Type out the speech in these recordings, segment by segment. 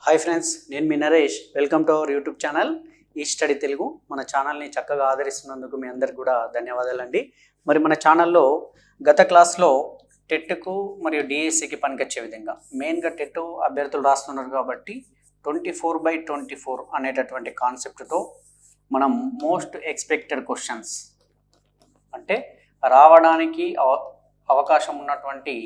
Hi friends, నేను మీ Naresh. Welcome to our YouTube channel ఈ స్టడీ తెలుగు. మన ఛానల్ని చక్కగా ఆదరిస్తున్నందుకు మీ అందరికి కూడా ధన్యవాదాలండి. మరి మన ఛానల్లో గత క్లాస్లో టెట్కు మరియు డిఎస్సికి పనికొచ్చే విధంగా మెయిన్గా టెట్ అభ్యర్థులు రాస్తున్నారు కాబట్టి 24/24 అనేటటువంటి కాన్సెప్ట్తో మనం మోస్ట్ ఎక్స్పెక్టెడ్ క్వశ్చన్స్ అంటే రావడానికి అవకాశం ఉన్నటువంటి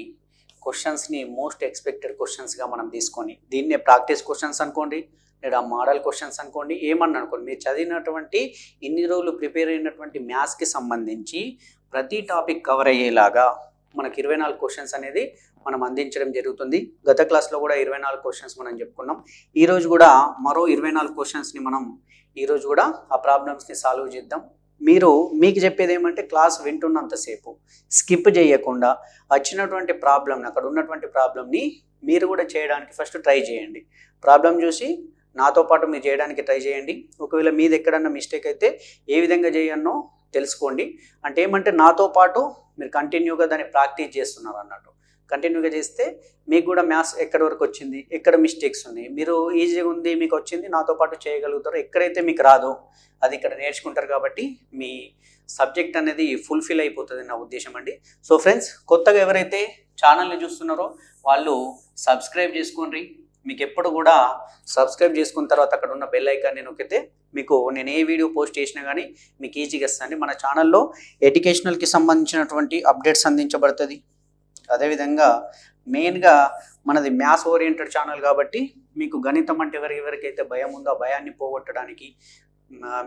క్వశ్చన్స్ని మోస్ట్ ఎక్స్పెక్టెడ్ క్వశ్చన్స్గా మనం తీసుకొని దీన్నే ప్రాక్టీస్ క్వశ్చన్స్ అనుకోండి, లేదా మోడల్ క్వశ్చన్స్ అనుకోండి, ఏమన్నా అనుకోండి. మీరు చదివినటువంటి ఇన్ని రోజులు ప్రిపేర్ అయినటువంటి మ్యాథ్స్కి సంబంధించి ప్రతి టాపిక్ కవర్ అయ్యేలాగా మనకి 24 క్వశ్చన్స్ అనేది మనం అందించడం జరుగుతుంది. గత క్లాస్లో కూడా 24 క్వశ్చన్స్ మనం చెప్పుకున్నాం. ఈరోజు కూడా మరో 24 క్వశ్చన్స్ని మనం ఈరోజు కూడా ఆ ప్రాబ్లమ్స్ని సాల్వ్ చేద్దాం. మీకు చెప్పేది ఏమంటే క్లాస్ వింటున్నంతసేపు స్కిప్ చేయకుండా వచ్చినటువంటి ప్రాబ్లమ్ని, అక్కడ ఉన్నటువంటి ప్రాబ్లమ్ని మీరు కూడా చేయడానికి ఫస్ట్ ట్రై చేయండి. ప్రాబ్లం చూసి నాతో పాటు మీరు చేయడానికి ట్రై చేయండి. ఒకవేళ మీది ఎక్కడన్నా మిస్టేక్ అయితే ఏ విధంగా చేయన్నో తెలుసుకోండి. అంటే ఏమంటే నాతో పాటు మీరు కంటిన్యూగా దాన్ని ప్రాక్టీస్ చేస్తున్నారు అన్నట్టు. కంటిన్యూగా చేస్తే మీకు కూడా మ్యాథ్స్ ఎక్కడి వరకు వచ్చింది, ఎక్కడ మిస్టేక్స్ ఉన్నాయి, మీరు ఈజీగా ఉంది మీకు వచ్చింది నాతో పాటు చేయగలుగుతారు. ఎక్కడైతే మీకు రాదో అది ఇక్కడ నేర్చుకుంటారు కాబట్టి మీ సబ్జెక్ట్ అనేది ఫుల్ఫిల్ అయిపోతుంది నా ఉద్దేశం అండి. సో ఫ్రెండ్స్, కొత్తగా ఎవరైతే ఛానల్ని చూస్తున్నారో వాళ్ళు సబ్స్క్రైబ్ చేసుకోండి. మీకు ఎప్పుడు కూడా సబ్స్క్రైబ్ చేసుకున్న తర్వాత అక్కడ ఉన్న బెల్ ఐకాన్ని నొక్కితే మీకు నేను ఏ వీడియో పోస్ట్ చేసినా కానీ మీకు ఈజీగా వస్తుంది. మన ఛానల్లో ఎడ్యుకేషనల్కి సంబంధించినటువంటి అప్డేట్స్ అందించబడుతుంది. అదేవిధంగా మెయిన్గా మనది మ్యాథ్స్ ఓరియంటెడ్ ఛానల్ కాబట్టి మీకు గణితం అంటే ఎవరికైతే భయం ఉందో ఆ భయాన్ని పోగొట్టడానికి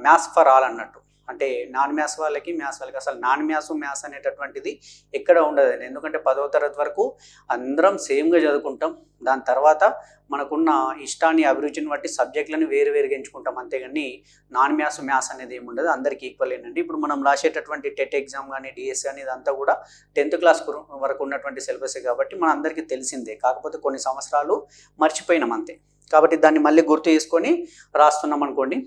మ్యాథ్స్ ఫర్ ఆల్ అన్నట్టు. అంటే నాన్ మ్యాథ్స్ వాళ్ళకి అసలు నాన్ మ్యాథ్స్ అనేటటువంటిది ఎక్కడ ఉండదండి. ఎందుకంటే 10వ తరగతి వరకు అందరం సేమ్గా చదువుకుంటాం. దాని తర్వాత మనకున్న ఇష్టాన్ని అభిరుచిని బట్టి సబ్జెక్టులను వేరువేరుగా ఎంచుకుంటాం. అంతేగాని నాన్ మ్యాథ్స్ అనేది ఏమి ఉండదు, అందరికీ ఈక్వల్ ఏంటండి. ఇప్పుడు మనం రాసేటటువంటి టెట్ ఎగ్జామ్ కానీ డిఎస్సి అనేది అంతా కూడా 10th క్లాస్ వరకు ఉన్నటువంటి సిలబసే కాబట్టి మన అందరికీ తెలిసిందే. కాకపోతే కొన్ని సంవత్సరాలు మర్చిపోయినాం అంతే. కాబట్టి దాన్ని మళ్ళీ గుర్తు చేసుకొని రాస్తున్నాం అనుకోండి.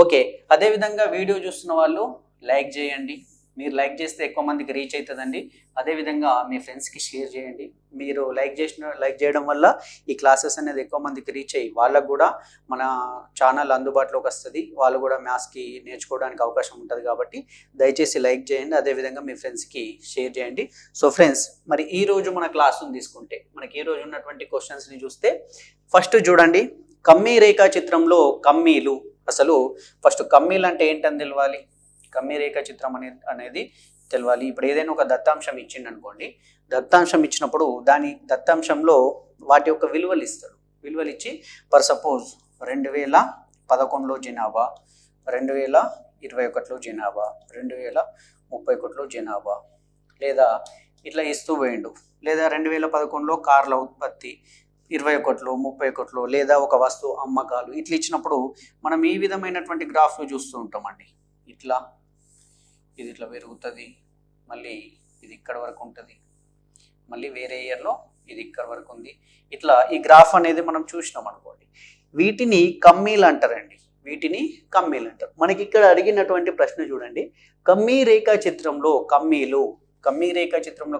ఓకే, అదేవిధంగా వీడియో చూస్తున్న వాళ్ళు లైక్ చేయండి. మీరు లైక్ చేస్తే ఎక్కువ మందికి రీచ్ అవుతుందండి. అదేవిధంగా మీ ఫ్రెండ్స్కి షేర్ చేయండి. మీరు లైక్ చేయడం వల్ల ఈ క్లాసెస్ అనేది ఎక్కువ మందికి రీచ్ అయ్యి వాళ్ళకు కూడా మన ఛానల్ అందుబాటులోకి వస్తుంది. వాళ్ళు కూడా మ్యాథ్స్కి నేర్చుకోవడానికి అవకాశం ఉంటుంది. కాబట్టి దయచేసి లైక్ చేయండి, అదేవిధంగా మీ ఫ్రెండ్స్కి షేర్ చేయండి. సో ఫ్రెండ్స్, మరి ఈరోజు మన క్లాసును తీసుకుంటే మనకి ఈరోజు ఉన్నటువంటి క్వశ్చన్స్ని చూస్తే ఫస్ట్ చూడండి, కమ్మీ రేఖా చిత్రంలో కమ్మీలు. అసలు ఫస్ట్ కమ్మీలు అంటే ఏంటని తెలవాలి, కమ్మీ రేఖా చిత్రం అనేది తెలవాలి. ఇప్పుడు ఏదైనా ఒక దత్తాంశం ఇచ్చిండు అనుకోండి, దత్తాంశం ఇచ్చినప్పుడు దాని దత్తాంశంలో వాటి యొక్క విలువలు ఇస్తాడు. విలువలు ఇచ్చి ఫర్ సపోజ్ 2011లో జనాభా, 2021లో జనాభా, 2031లో జనాభా, లేదా ఇట్లా ఇస్తూ పోయిండు. లేదా 2011లో కార్ల ఉత్పత్తి, 21లో, 31లో, లేదా ఒక వస్తువు అమ్మకాలు, ఇట్లా ఇచ్చినప్పుడు మనం ఈ విధమైనటువంటి గ్రాఫ్లు చూస్తూ ఉంటామండి. ఇది ఇట్లా పెరుగుతుంది, మళ్ళీ ఇది ఇక్కడ వరకు ఉంటుంది, మళ్ళీ వేరే ఇయర్లో ఇది ఇక్కడ వరకు ఉంది. ఇట్లా ఈ గ్రాఫ్ అనేది మనం చూసినాం అనుకోండి. వీటిని కమ్మీలు అంటారండి. మనకి ఇక్కడ అడిగినటువంటి ప్రశ్న చూడండి, కమ్మీ రేఖా చిత్రంలో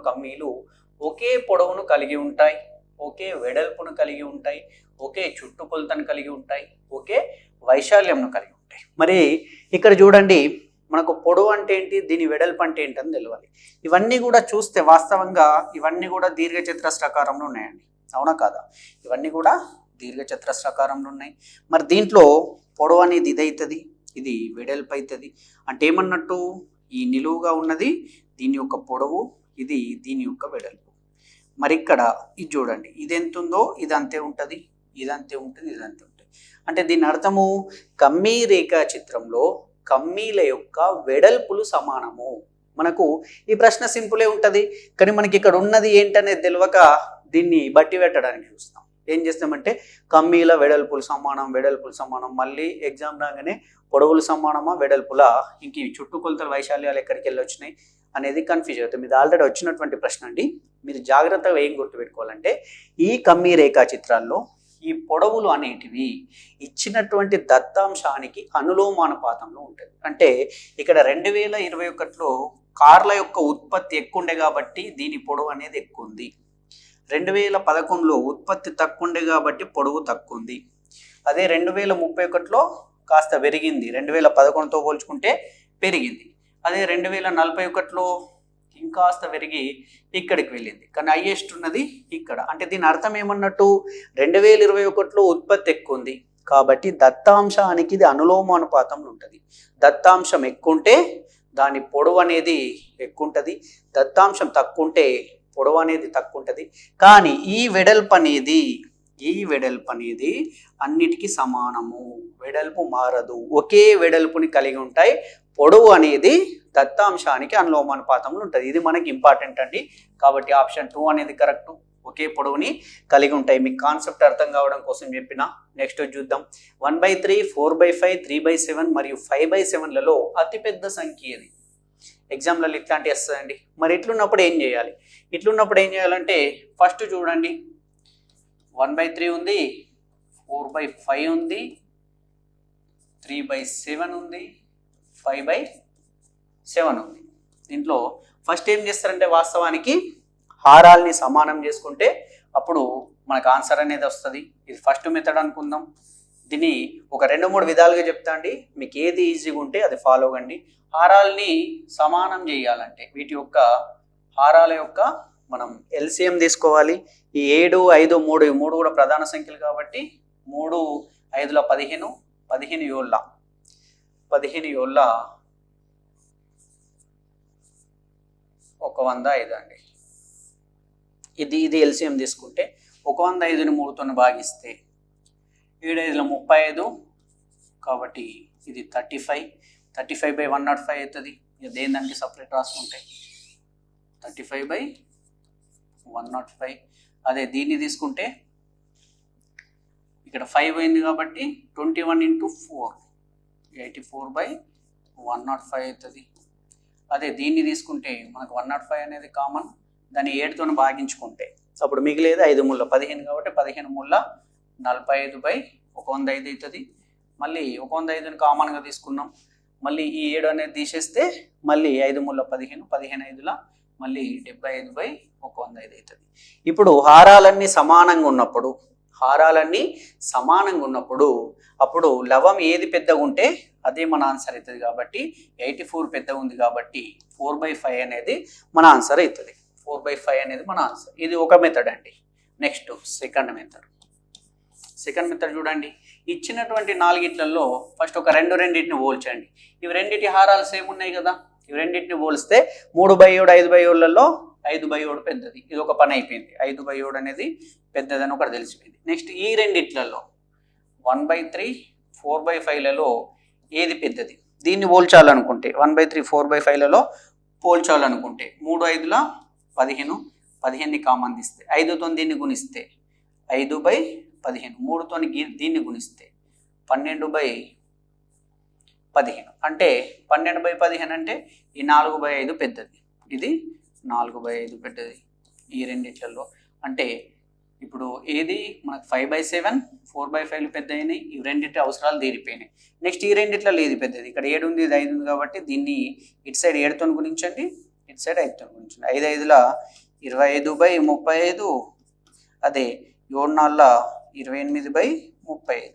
కమ్మీలు ఒకే పొడవును కలిగి ఉంటాయి, ఒకే వెడల్పును కలిగి ఉంటాయి, ఒకే చుట్టుకొలతను కలిగి ఉంటాయి, ఒకే వైశాల్యంను కలిగి ఉంటాయి. మరి ఇక్కడ చూడండి, మనకు పొడవు అంటే ఏంటి, దీని వెడల్పు అంటే ఏంటని తెలియాలి. ఇవన్నీ కూడా చూస్తే వాస్తవంగా ఇవన్నీ కూడా దీర్ఘచతురస్రాకారంలో ఉన్నాయండి, అవునా కాదా? ఇవన్నీ కూడా దీర్ఘచతురస్రాకారంలో ఉన్నాయి. మరి దీంట్లో పొడవు అనేది ఇది అవుతుంది, ఇది వెడల్పు అవుతుంది. అంటే ఏమన్నట్టు, ఈ నిలువుగా ఉన్నది దీని యొక్క పొడవు, ఇది దీని యొక్క వెడల్పు. మరి ఇక్కడ ఇది చూడండి, ఇది ఎంత ఉందో ఇది అంతే ఉంటుంది, ఇదంతే ఉంటుంది, ఇదంతే ఉంటుంది. అంటే దీని అర్థము కమ్మీ రేఖా చిత్రంలో కమ్మీల యొక్క వెడల్పులు సమానము. మనకు ఈ ప్రశ్న సింపులే ఉంటుంది, కానీ మనకి ఇక్కడ ఉన్నది ఏంటనేది తెలియక దీన్ని బట్టి పెట్టడానికి చూస్తాం. ఏం చేస్తామంటే కమ్మీల వెడల్పులు సమానం, మళ్ళీ ఎగ్జామ్ రాగానే పొడవులు సమానమా వెడల్పులా, ఇంక ఈ చుట్టుకొలతల వైశాల్యాలు ఎక్కడికి వెళ్ళి వచ్చినాయి అనేది కన్ఫ్యూజ్ అవుతుంది. ఇది ఆల్రెడీ వచ్చినటువంటి ప్రశ్న అండి. మీరు జాగ్రత్తగా ఏం గుర్తుపెట్టుకోవాలంటే, ఈ కమ్మీ రేఖా చిత్రాల్లో ఈ పొడవులు అనేటివి ఇచ్చినటువంటి దత్తాంశానికి అనులోమానుపాతంలో ఉంటుంది. అంటే ఇక్కడ 2021లో కార్ల యొక్క ఉత్పత్తి ఎక్కువ ఉండే కాబట్టి దీని పొడవు అనేది ఎక్కువ ఉంది. 2011లో ఉత్పత్తి తక్కువ ఉండే కాబట్టి పొడవు తక్కువ ఉంది. అదే 2031లో కాస్త పెరిగింది, 2011తో పోల్చుకుంటే పెరిగింది. అదే 2041లో ఇంకాస్త పెరిగి ఇక్కడికి వెళ్ళింది, కానీ హైయెస్ట్ ఉన్నది ఇక్కడ. అంటే దీని అర్థం ఏమన్నట్టు, 2021లో ఉత్పత్తి ఎక్కువ ఉంది కాబట్టి దత్తాంశానికి ఇది అనులోమానుపాతంలో ఉంటుంది. దత్తాంశం ఎక్కువ ఉంటే దాని పొడవు అనేది ఎక్కువ ఉంటుంది, దత్తాంశం తక్కువ ఉంటే పొడవు అనేది తక్కువ ఉంటుంది. కానీ ఈ వెడల్పు అనేది అన్నిటికీ సమానము, వెడల్పు మారదు, ఒకే వెడల్పుని కలిగి ఉంటాయి. పొడవు అనేది దత్తాంశానికి అనులోమానుపాతంలో ఉంటుంది. ఇది మనకి ఇంపార్టెంట్ అండి. కాబట్టి ఆప్షన్ 2 అనేది కరెక్ట్. ఒకే పొడవుని కలిగి ఉంటాయి. మీకు కాన్సెప్ట్ అర్థం కావడం కోసం చెప్పిన. నెక్స్ట్ చూద్దాం. 1/3, 4/5, 3/7 మరియు 5/7లలో అతిపెద్ద సంఖ్య ఇది. ఎగ్జామ్లలో ఇట్లాంటివి వస్తుందండి. మరి ఇట్లున్నప్పుడు ఏం చేయాలి? ఇట్లున్నప్పుడు ఏం చేయాలంటే ఫస్ట్ చూడండి, 1/3 ఉంది, 4/5 ఉంది, 3/7 ఉంది, 5/7 ఉంది. దీంట్లో ఫస్ట్ ఏం చేస్తారంటే వాస్తవానికి హారాల్ని సమానం చేసుకుంటే అప్పుడు మనకు ఆన్సర్ అనేది వస్తుంది. ఇది ఫస్ట్ మెథడ్ అనుకుందాం. దీన్ని ఒక 2-3 విధాలుగా చెప్తా అండి, మీకు ఏది ఈజీగా ఉంటే అది ఫాలో అవ్వండి. హారాల్ని సమానం చేయాలంటే వీటి యొక్క హారాల యొక్క మనం ఎల్సిఎం తీసుకోవాలి. ఈ 7, 5, 3 ఈ 3 కూడా ప్రధాన సంఖ్యలు కాబట్టి 3 5ల 15, 15 7ల 105 అండి. ఇది ఎల్సిఎం తీసుకుంటే 105ని 3తో భాగిస్తే 7 5ల 35 కాబట్టి ఇది 35/105 అవుతుంది. ఇక దేనిదానికి సపరేట్ రాసుకుంటే 35/105. అదే దీన్ని తీసుకుంటే ఇక్కడ 5 అయింది కాబట్టి 21 × 4 84/105 అవుతుంది. అదే దీన్ని తీసుకుంటే మనకు 105 అనేది కామన్, దాన్ని 7తో భాగించుకుంటే అప్పుడు మిగిలేదు 5 ముళ్ళ 15 కాబట్టి 15 ముళ్ళ 45/105 అవుతుంది. మళ్ళీ 105ని కామన్గా తీసుకున్నాం, మళ్ళీ ఈ 7 అనేది తీసేస్తే మళ్ళీ 5 ముళ్ళ 15, 15 5ల మళ్ళీ 75/105 అవుతుంది. ఇప్పుడు హారాలన్నీ సమానంగా ఉన్నప్పుడు అప్పుడు లవం ఏది పెద్దగా ఉంటే అదే మన ఆన్సర్ అవుతుంది. కాబట్టి 84 పెద్దగా ఉంది కాబట్టి 4/5 అనేది మన ఆన్సర్ అవుతుంది. 4/5 అనేది మన ఆన్సర్. ఇది ఒక మెథడ్ అండి. నెక్స్ట్ సెకండ్ మెథడ్ చూడండి. ఇచ్చినటువంటి 4గిట్లలో ఫస్ట్ ఒక రెండింటిని పోల్చండి. ఇవి రెండింటి హారాలు సేమ్ ఉన్నాయి కదా, ఇవి రెండింటిని పోలిస్తే 3/7 5/7లలో 5/7 పెద్దది. ఇది ఒక పని అయిపోయింది. 5/7 అనేది పెద్దదని ఒకటి తెలిసిపోయింది. నెక్స్ట్ ఈ రెండిట్లలో 1/3 4/5లలో ఏది పెద్దది? దీన్ని పోల్చాలనుకుంటే 1/3 4/5లలో పోల్చాలనుకుంటే 3 5ల 15, 15ని కామన్ తీస్తే 5తో దీన్ని గుణిస్తే 5/15, 3తో దీన్ని గుణిస్తే 12/15. అంటే 12/15 అంటే ఈ 4/5 పెద్దది, ఇది 4/5 పెద్దది ఈ రెండిట్లలో. అంటే ఇప్పుడు ఏది మనకు 5/7 4/5 పెద్ద అయినాయి, ఈ రెండింటి అవసరాలు తీరిపోయినాయి. నెక్స్ట్ ఈ రెండిట్లలో ఏది పెద్దది? ఇక్కడ 7 ఉంది, ఇది 5 ఉంది కాబట్టి దీన్ని ఇటు సైడ్ 7తో గుణించండి, ఇటు సైడ్ 5తో గుణించండి. 5 5ల 25/35, అదే 7 4ల 28/35.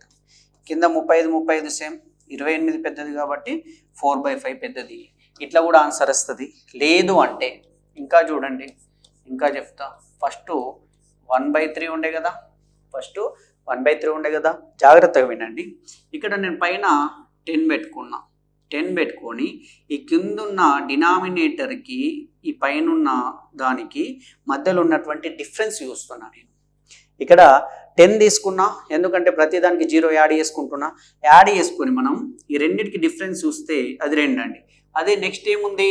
కింద 35 సేమ్, 28 పెద్దది కాబట్టి 4/5 పెద్దది. ఇట్లా కూడా ఆన్సర్ వస్తుంది. లేదు అంటే ఇంకా చూడండి, ఇంకా చెప్తా. ఫస్ట్ 1/3 ఉండే కదా, జాగ్రత్తగా వినండి. ఇక్కడ నేను పైన 10 పెట్టుకున్నా. 10 పెట్టుకొని ఈ కిందున్న డినామినేటర్కి ఈ పైన దానికి మధ్యలో ఉన్నటువంటి డిఫరెన్స్ చూస్తున్నా నేను. ఇక్కడ 10 తీసుకున్నా, ఎందుకంటే ప్రతి దానికి 0 యాడ్ చేసుకుంటున్నా. యాడ్ చేసుకొని మనం ఈ రెండింటికి డిఫరెన్స్ చూస్తే అది 2 అండి. అదే నెక్స్ట్ ఏముంది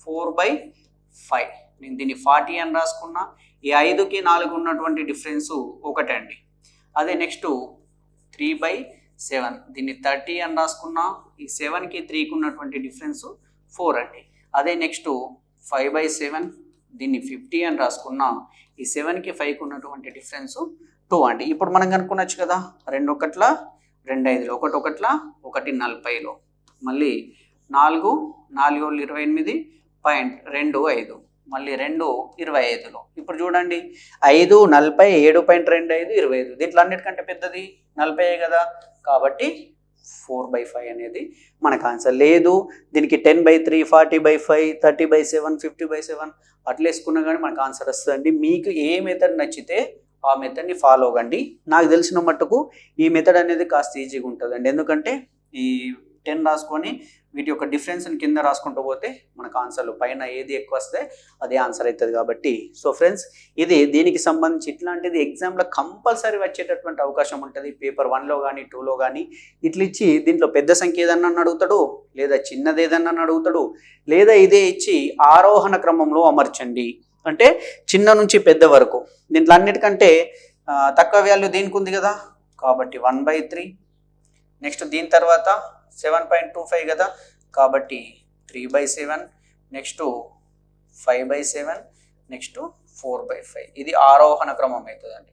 4/5. నేను దీన్ని 40 అని రాసుకున్నా. ఈ 5కి 4 ఉన్నటువంటి డిఫరెన్స్ 1 అండి. అదే నెక్స్ట్ 3/7, దీన్ని 30 అని రాసుకున్నా. ఈ 7కి 3కి ఉన్నటువంటి డిఫరెన్స్ 4 అండి. అదే నెక్స్ట్ 5/7, దీన్ని 50 అని రాసుకున్నా. ఈ 7కి 5కి ఉన్నటువంటి డిఫరెన్స్ 2 అండి. ఇప్పుడు మనం కనుక్కోవచ్చు కదా, 2 1ల 2 5లో 1 1ల 1 40లో మళ్ళీ 4 4 28.25. మళ్ళీ 2 25లో. ఇప్పుడు చూడండి 5 40 7.25 25, దీంట్లో అన్నిటికంటే పెద్దది 40 కదా, కాబట్టి 4/5 అనేది మనకు ఆన్సర్. లేదు దీనికి 10/3 40/5 30/7 50/7 అట్లా వేసుకున్నా కానీ మనకు ఆన్సర్ వస్తుందండి. మీకు ఏ మెథడ్ నచ్చితే ఆ మెథడ్ని ఫాలో అవ్వండి. నాకు తెలిసిన మట్టుకు ఈ మెథడ్ అనేది కాస్త ఈజీగా ఉంటుందండి, ఎందుకంటే ఈ 10 రాసుకొని వీటి యొక్క డిఫరెన్స్ని కింద రాసుకుంటూ పోతే మనకు ఆన్సర్లు పైన ఏది ఎక్కువ వస్తే అదే ఆన్సర్ అవుతుంది కాబట్టి. సో ఫ్రెండ్స్, ఇది దీనికి సంబంధించి ఇట్లాంటిది ఎగ్జామ్లో కంపల్సరీ వచ్చేటటువంటి అవకాశం ఉంటుంది. పేపర్ 1లో కానీ 2లో కానీ ఇట్లా ఇచ్చి దీంట్లో పెద్ద సంఖ్య ఏదన్నా అడుగుతాడు, లేదా చిన్నది ఏదన్నా అడుగుతాడు, లేదా ఇదే ఇచ్చి ఆరోహణ క్రమంలో అమర్చండి అంటే చిన్న నుంచి పెద్ద వరకు. దీంట్లో అన్నిటికంటే తక్కువ వాల్యూ దీనికి ఉంది కదా, కాబట్టి 1/3. నెక్స్ట్ దీని తర్వాత 7.25 కదా, కాబట్టి 3/7. నెక్స్ట్ 5/7. నెక్స్ట్ 4/5. ఇది ఆరోహణ క్రమం అవుతుందండి,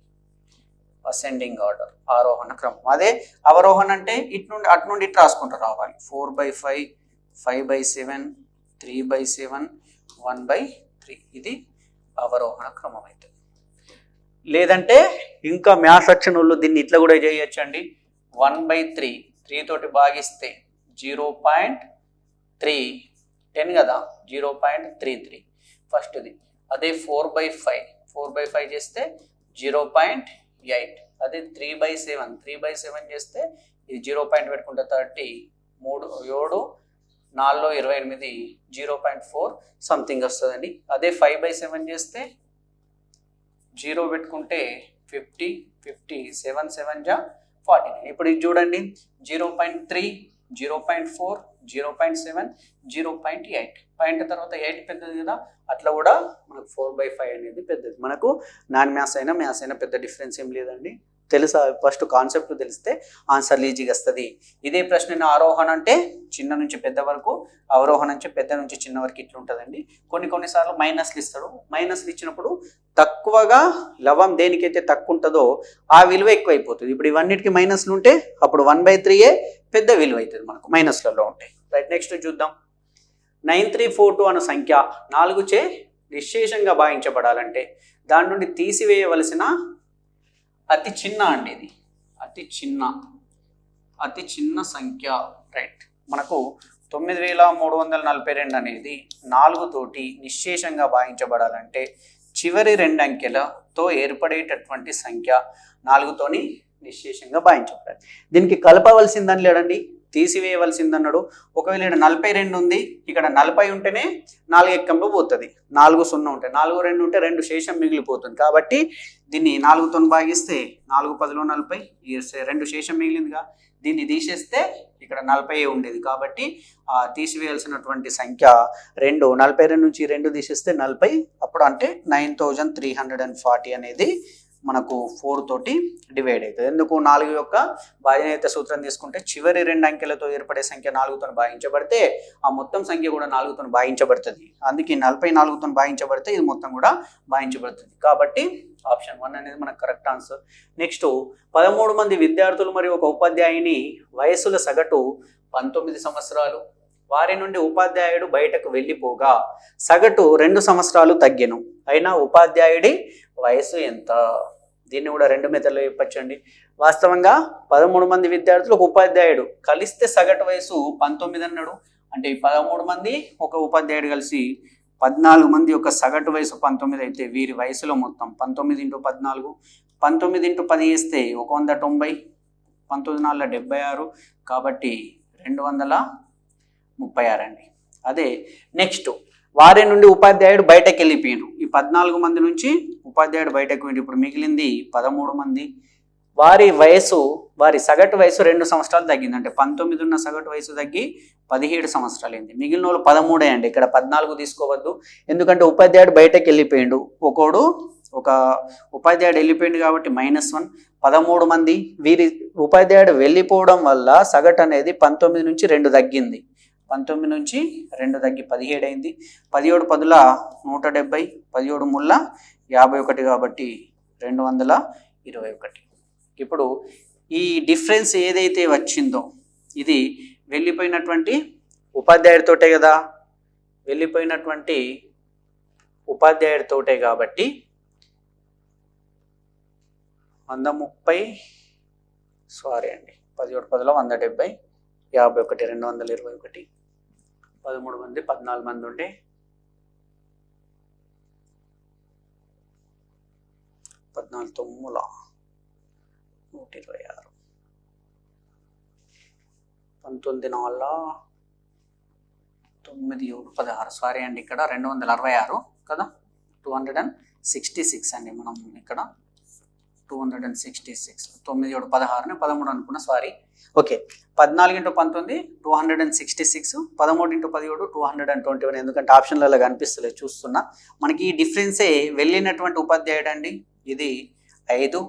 అసెండింగ్ ఆర్డర్ ఆరోహణ క్రమం. అదే అవరోహణ అంటే అటు నుండి ఇటు రాసుకుంటూ రావాలి. 4/5, 5/7, 3/7, 1/3. ఇది అవరోహణ క్రమం అవుతుంది. లేదంటే ఇంకా మ్యాథ్స్ సెక్షన్ వాళ్ళు దీన్ని ఇట్లా కూడా చేయొచ్చు అండి. 1/3 3 తోటి భాగిస్తే 0.3, 10 కదా 0.33 ఫస్ట్ది. అదే 4/5 చేస్తే 0.8. అదే 3/7 చేస్తే ఇది 0 పాయింట్ పెట్టుకుంటే 30, 3 7 4 28 0.4 సంథింగ్ వస్తుందండి. అదే 5/7 చేస్తే 0 పెట్టుకుంటే 50, 7 7 జా 49. ఇప్పుడు ఇది చూడండి 0.3, 0.4, 0.7, 0.8. పాయింట్ తర్వాత 8 పెద్దది కదా, అట్లా కూడా మనకు 4/5 అనేది పెద్దది. మనకు నాన్ మ్యాథ్స్ అయినా పెద్ద డిఫరెన్స్ ఏం లేదండి. తెలుసా, ఫస్ట్ కాన్సెప్ట్ తెలిస్తే ఆన్సర్ ఈజీగా వస్తుంది. ఇదే ప్రశ్న ఆరోహణ అంటే చిన్న నుంచి పెద్ద వరకు, అవరోహణ నుంచి పెద్ద నుంచి చిన్న వరకు ఇట్లా ఉంటుందండి. కొన్నిసార్లు మైనస్లు ఇస్తాడు. మైనస్లు ఇచ్చినప్పుడు తక్కువగా లవం దేనికైతే తక్కువ ఉంటుందో ఆ విలువ ఎక్కువైపోతుంది. ఇప్పుడు ఇవన్నిటికీ మైనస్లు ఉంటే అప్పుడు 1/3 పెద్ద విలువ అవుతుంది మనకు మైనస్లలో ఉంటాయి. రైట్, నెక్స్ట్ చూద్దాం. 9342 అనే సంఖ్య 4చే నిశ్శేషంగా భాగించబడాలంటే దాని నుండి తీసివేయవలసిన అతి చిన్న అండి, ఇది అతి చిన్న సంఖ్య. రైట్, మనకు 9342 అనేది 4 తోటి నిశ్శేషంగా భాగించబడాలంటే చివరి 2 అంకెలతో ఏర్పడేటటువంటి సంఖ్య 4తోని నిశ్శేషంగా భాగించబడాలి. దీనికి కలపవలసిందని లేడండి, తీసివేయవలసిందన్నాడు. ఒకవేళ ఇక్కడ 42 ఉంది, ఇక్కడ 40 ఉంటేనే 4 ఎక్కంలో పోతుంది. 4 0 ఉంటాయి, 4 2 ఉంటే 2 శేషం మిగిలిపోతుంది. కాబట్టి దీన్ని 4తో భాగిస్తే 4 10లో 40, 2 శేషం మిగిలిందిగా. దీన్ని తీసేస్తే ఇక్కడ 40 ఉండేది. కాబట్టి తీసివేయాల్సినటువంటి సంఖ్య 2. 42 నుంచి 2 తీసేస్తే 40, అప్పుడు అంటే 9340 అనేది మనకు 4 తోటి డివైడ్ అవుతుంది. ఎందుకు 4 యొక్క భాజనీయత సూత్రం తీసుకుంటే చివరి 2 అంకెలతో ఏర్పడే సంఖ్య 4తో భాగించబడితే ఆ మొత్తం సంఖ్య కూడా 4తో భాగించబడుతుంది. అందుకే 44తో భాగించబడితే ఇది మొత్తం కూడా భాగించబడుతుంది. కాబట్టి ఆప్షన్ 1 అనేది మనకు కరెక్ట్ ఆన్సర్. నెక్స్ట్ 13 మంది విద్యార్థులు మరియు ఒక ఉపాధ్యాయుని వయస్సుల సగటు 19 సంవత్సరాలు. వారి నుండి ఉపాధ్యాయుడు బయటకు వెళ్ళిపోగా సగటు 2 సంవత్సరాలు తగ్గెను. అయినా ఉపాధ్యాయుడి వయసు ఎంత? దీన్ని కూడా 2 మెథడ్లో చెప్పచ్చండి. వాస్తవంగా 13 మంది విద్యార్థులు ఒక ఉపాధ్యాయుడు కలిస్తే సగటు వయసు 19 అన్నాడు. అంటే 13 మంది ఒక ఉపాధ్యాయుడు కలిసి 14 మంది యొక్క సగటు వయసు 19 అయితే వీరి వయసులో మొత్తం 19 × 14, 19 × 10 వేస్తే 190, 19 × 76, కాబట్టి 236 అండి. అదే నెక్స్ట్ వారి నుండి ఉపాధ్యాయుడు బయటకు వెళ్ళిపోయాడు. ఈ 14 మంది నుంచి ఉపాధ్యాయుడు బయటకు వెళ్ళి ఇప్పుడు మిగిలింది 13 మంది. వారి సగటు వయసు 2 సంవత్సరాలు తగ్గింది. అంటే 19 ఉన్న సగటు వయసు తగ్గి 17 సంవత్సరాలు అయింది. మిగిలిన వాళ్ళు 13 అండి. ఇక్కడ 14 తీసుకోవద్దు, ఎందుకంటే ఉపాధ్యాయుడు బయటకు వెళ్ళిపోయాడు. ఒక ఉపాధ్యాయుడు వెళ్ళిపోయింది కాబట్టి -1. 13 మంది వీరి ఉపాధ్యాయుడు వెళ్ళిపోవడం వల్ల సగటు అనేది 19 నుంచి 2 తగ్గింది. 19 నుంచి 2 తగ్గి 17 అయింది. 17 10ల 170, 17 3ల 51, కాబట్టి 221. ఇప్పుడు ఈ డిఫరెన్స్ ఏదైతే వచ్చిందో ఇది వెళ్ళిపోయినటువంటి ఉపాధ్యాయుడితోటే కదా. వెళ్ళిపోయినటువంటి ఉపాధ్యాయుడితోటే కాబట్టి 130 సారీ అండి 17 10లో 170 51 221 13 మంది 14 మంది ఉంటే 14 9 126 19 4 9 7 16 సారీ అండి ఇక్కడ 266 కదా 266 అండి మనం ఇక్కడ 266 9 7 16 13 అనుకున్నా సారీ ఓకే 14 × 19 266 13 × 17 221 ఎందుకంటే ఆప్షన్లలో కనిపిస్తలేదు చూస్తున్నా మనకి ఈ డిఫరెన్సే వెళ్ళినటువంటి ఉపాధ్యాయుడు అండి ఇది 5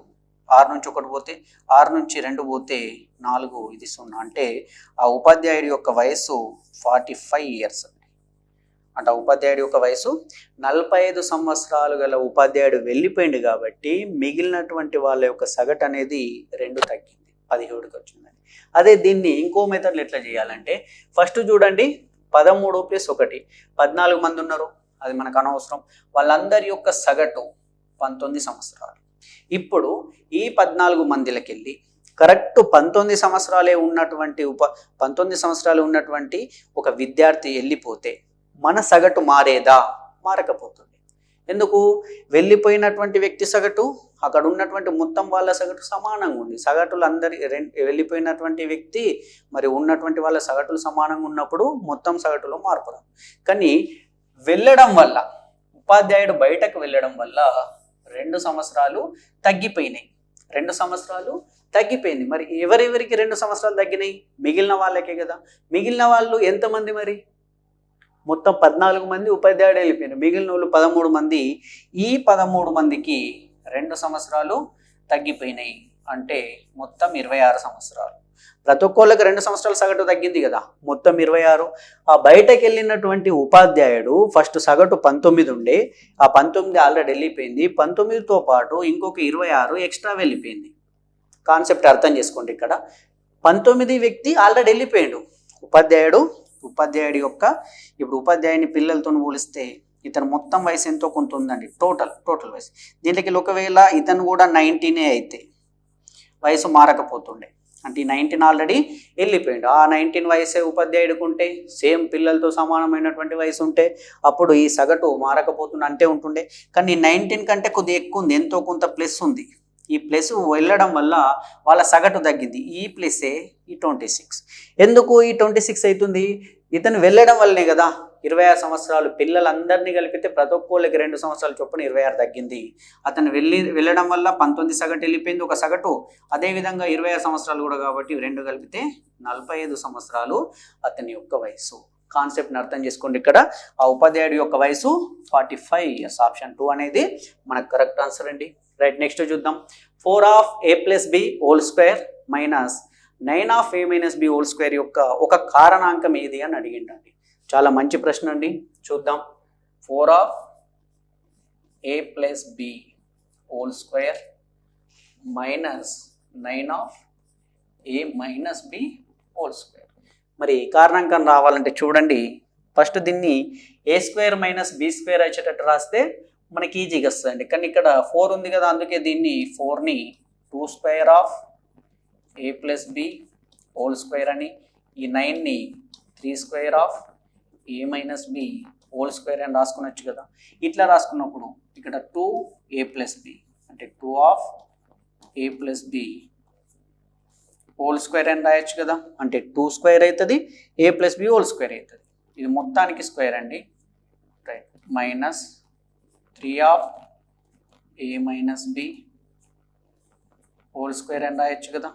6 నుంచి 1 పోతే 6 నుంచి 2 పోతే 4 ఇది 0 అంటే ఆ ఉపాధ్యాయుడి యొక్క వయసు 45 ఇయర్స్ అంటే ఆ ఉపాధ్యాయుడి యొక్క వయసు 45 సంవత్సరాలు గల ఉపాధ్యాయుడు వెళ్ళిపోయింది కాబట్టి మిగిలినటువంటి వాళ్ళ యొక్క సగటు అనేది 2 తగ్గింది 17కి వచ్చిందని అదే దీన్ని ఇంకో మెథడ్లో ఎట్లా చేయాలంటే ఫస్ట్ చూడండి 13 + 1 14 మంది ఉన్నారు అది మనకు అనవసరం వాళ్ళందరి యొక్క సగటు 19 సంవత్సరాలు ఇప్పుడు ఈ 14 మందిలకి వెళ్ళి కరెక్ట్ 19 సంవత్సరాలే ఉన్నటువంటి 19 సంవత్సరాలు ఉన్నటువంటి ఒక విద్యార్థి వెళ్ళిపోతే మన సగటు మారేదా మారకపోతుంది ఎందుకు వెళ్ళిపోయినటువంటి వ్యక్తి సగటు అక్కడ ఉన్నటువంటి మొత్తం వాళ్ళ సగటు సమానంగా ఉంది సగటులు అందరి వెళ్ళిపోయినటువంటి వ్యక్తి మరి ఉన్నటువంటి వాళ్ళ సగటులు సమానంగా ఉన్నప్పుడు మొత్తం సగటులో మార్పు రాదు కానీ వెళ్ళడం వల్ల ఉపాధ్యాయుడు బయటకు వెళ్ళడం వల్ల 2 సంవత్సరాలు తగ్గిపోయినాయి 2 సంవత్సరాలు తగ్గిపోయింది మరి ఎవరెవరికి 2 సంవత్సరాలు తగ్గినాయి మిగిలిన వాళ్ళకే కదా మిగిలిన వాళ్ళు ఎంతమంది మరి మొత్తం 14 మంది ఉపాధ్యాయుడు వెళ్ళిపోయినారు మిగిలిన వాళ్ళు 13 మంది ఈ 13 మందికి 2 సంవత్సరాలు తగ్గిపోయినాయి అంటే మొత్తం 26 సంవత్సరాలు ప్రతి ఒక్కళ్ళకి 2 సంవత్సరాల సగటు తగ్గింది కదా మొత్తం 26 ఆ బయటకు వెళ్ళినటువంటి ఉపాధ్యాయుడు ఫస్ట్ సగటు 19 ఉండే ఆ 19 ఆల్రెడీ వెళ్ళిపోయింది 19తో పాటు ఇంకొక 26 ఎక్స్ట్రా వెళ్ళిపోయింది కాన్సెప్ట్ అర్థం చేసుకోండి ఇక్కడ 19 వ్యక్తి ఆల్రెడీ వెళ్ళిపోయాడు ఉపాధ్యాయుడి యొక్క ఇప్పుడు ఉపాధ్యాయుని పిల్లలతో పోలిస్తే ఇతను మొత్తం వయసు ఎంతో కొంత ఉందండి టోటల్ వయసు దీంట్లోకి ఒకవేళ ఇతను కూడా 19 అయితే వయసు మారకపోతుండే అంటే ఈ 19 ఆల్రెడీ వెళ్ళిపోయాడు ఆ 19 వయసే ఉపాధ్యాయుడికి ఉంటే సేమ్ పిల్లలతో సమానమైనటువంటి వయసు ఉంటే అప్పుడు ఈ సగటు మారకపోతుండే అంటే ఉంటుండే కానీ 19 కంటే కొద్దిగా ఎక్కువ ఉంది ఎంతో కొంత ప్లస్ ఉంది ఈ ప్లస్ వెళ్ళడం వల్ల వాళ్ళ సగటు తగ్గింది ఈ ప్లస్సే ఈ 26 ఎందుకు ఈ 26 అవుతుంది ఇతను వెళ్ళడం వల్లనే కదా 26 సంవత్సరాలు పిల్లలందరినీ కలిపితే ప్రతి ఒక్కళ్ళకి 2 సంవత్సరాల చొప్పున 26 తగ్గింది అతను వెళ్ళడం వల్ల 19 సగటు వెళ్ళిపోయింది ఒక సగటు అదేవిధంగా 26 సంవత్సరాలు కూడా కాబట్టి 2 కలిపితే 45 సంవత్సరాలు అతని యొక్క వయసు కాన్సెప్ట్ని అర్థం చేసుకోండి ఇక్కడ ఆ ఉపాధ్యాయుడి యొక్క వయసు 45 ఇయర్స్ ఆప్షన్ 2 అనేది మనకు కరెక్ట్ ఆన్సర్ అండి రైట్ నెక్స్ట్ చూద్దాం 4 of a plus b whole square minus 9 of a minus b whole square యొక్క ఒక కారణాంకం ఏది అని అడిగిండండి చాలా మంచి ప్రశ్న అండి చూద్దాం 4 of a plus b whole square minus 9 of a minus b whole square మరి కారణాంకం రావాలంటే చూడండి ఫస్ట్ దీన్ని a square minus b square వచ్చేటట్టు రాస్తే మనకి ఈజీగా వస్తుందండి కానీ ఇక్కడ 4 ఉంది కదా అందుకే దీన్ని 4ని 2 square of a plus b whole square అని ఈ 9ని 3 square of a minus b whole square అని రాసుకునొచ్చు కదా ఇట్లా రాసుకున్నప్పుడు ఇక్కడ 2a plus b అంటే 2 of a plus b whole square అని రాయొచ్చు కదా అంటే 2 square అవుతుంది a plus b whole square అవుతుంది ఇది మొత్తానికి స్క్వేర్ అండి right minus 3 of a minus b whole square అని రాయొచ్చు కదా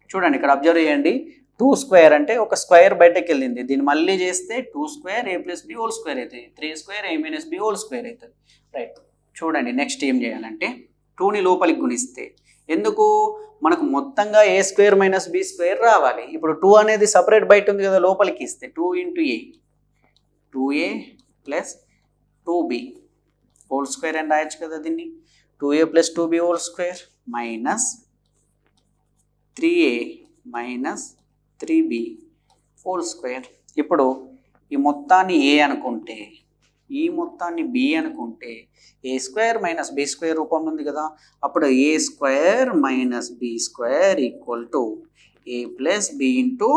చూడండి ఇక్కడ అబ్జర్వ్ చేయండి 2 square అంటే ఒక స్క్వేర్ బయటకు వెళ్ళింది దీన్ని మళ్ళీ చేస్తే 2 square a plus b whole square అవుతుంది 3 square a minus b whole square అవుతుంది రైట్ చూడండి నెక్స్ట్ ఏం చేయాలంటే 2ని లోపలికి గుణిస్తే ఎందుకు మనకు మొత్తంగా a square minus b square రావాలి ఇప్పుడు 2 అనేది సపరేట్ బయట ఉంది కదా లోపలికి ఇస్తే 2 into a 2a plus 2b whole square అని రాయొచ్చు కదా దీన్ని 2a plus 2b whole square minus 3a minus 3b whole square ఇప్పుడు ఈ మొత్తాన్ని a అనుకుంటే ఈ మొత్తాన్ని బి అనుకుంటే A square minus B square రూపంలో ఉంది కదా, అప్పుడు A square minus B square equal to A plus B into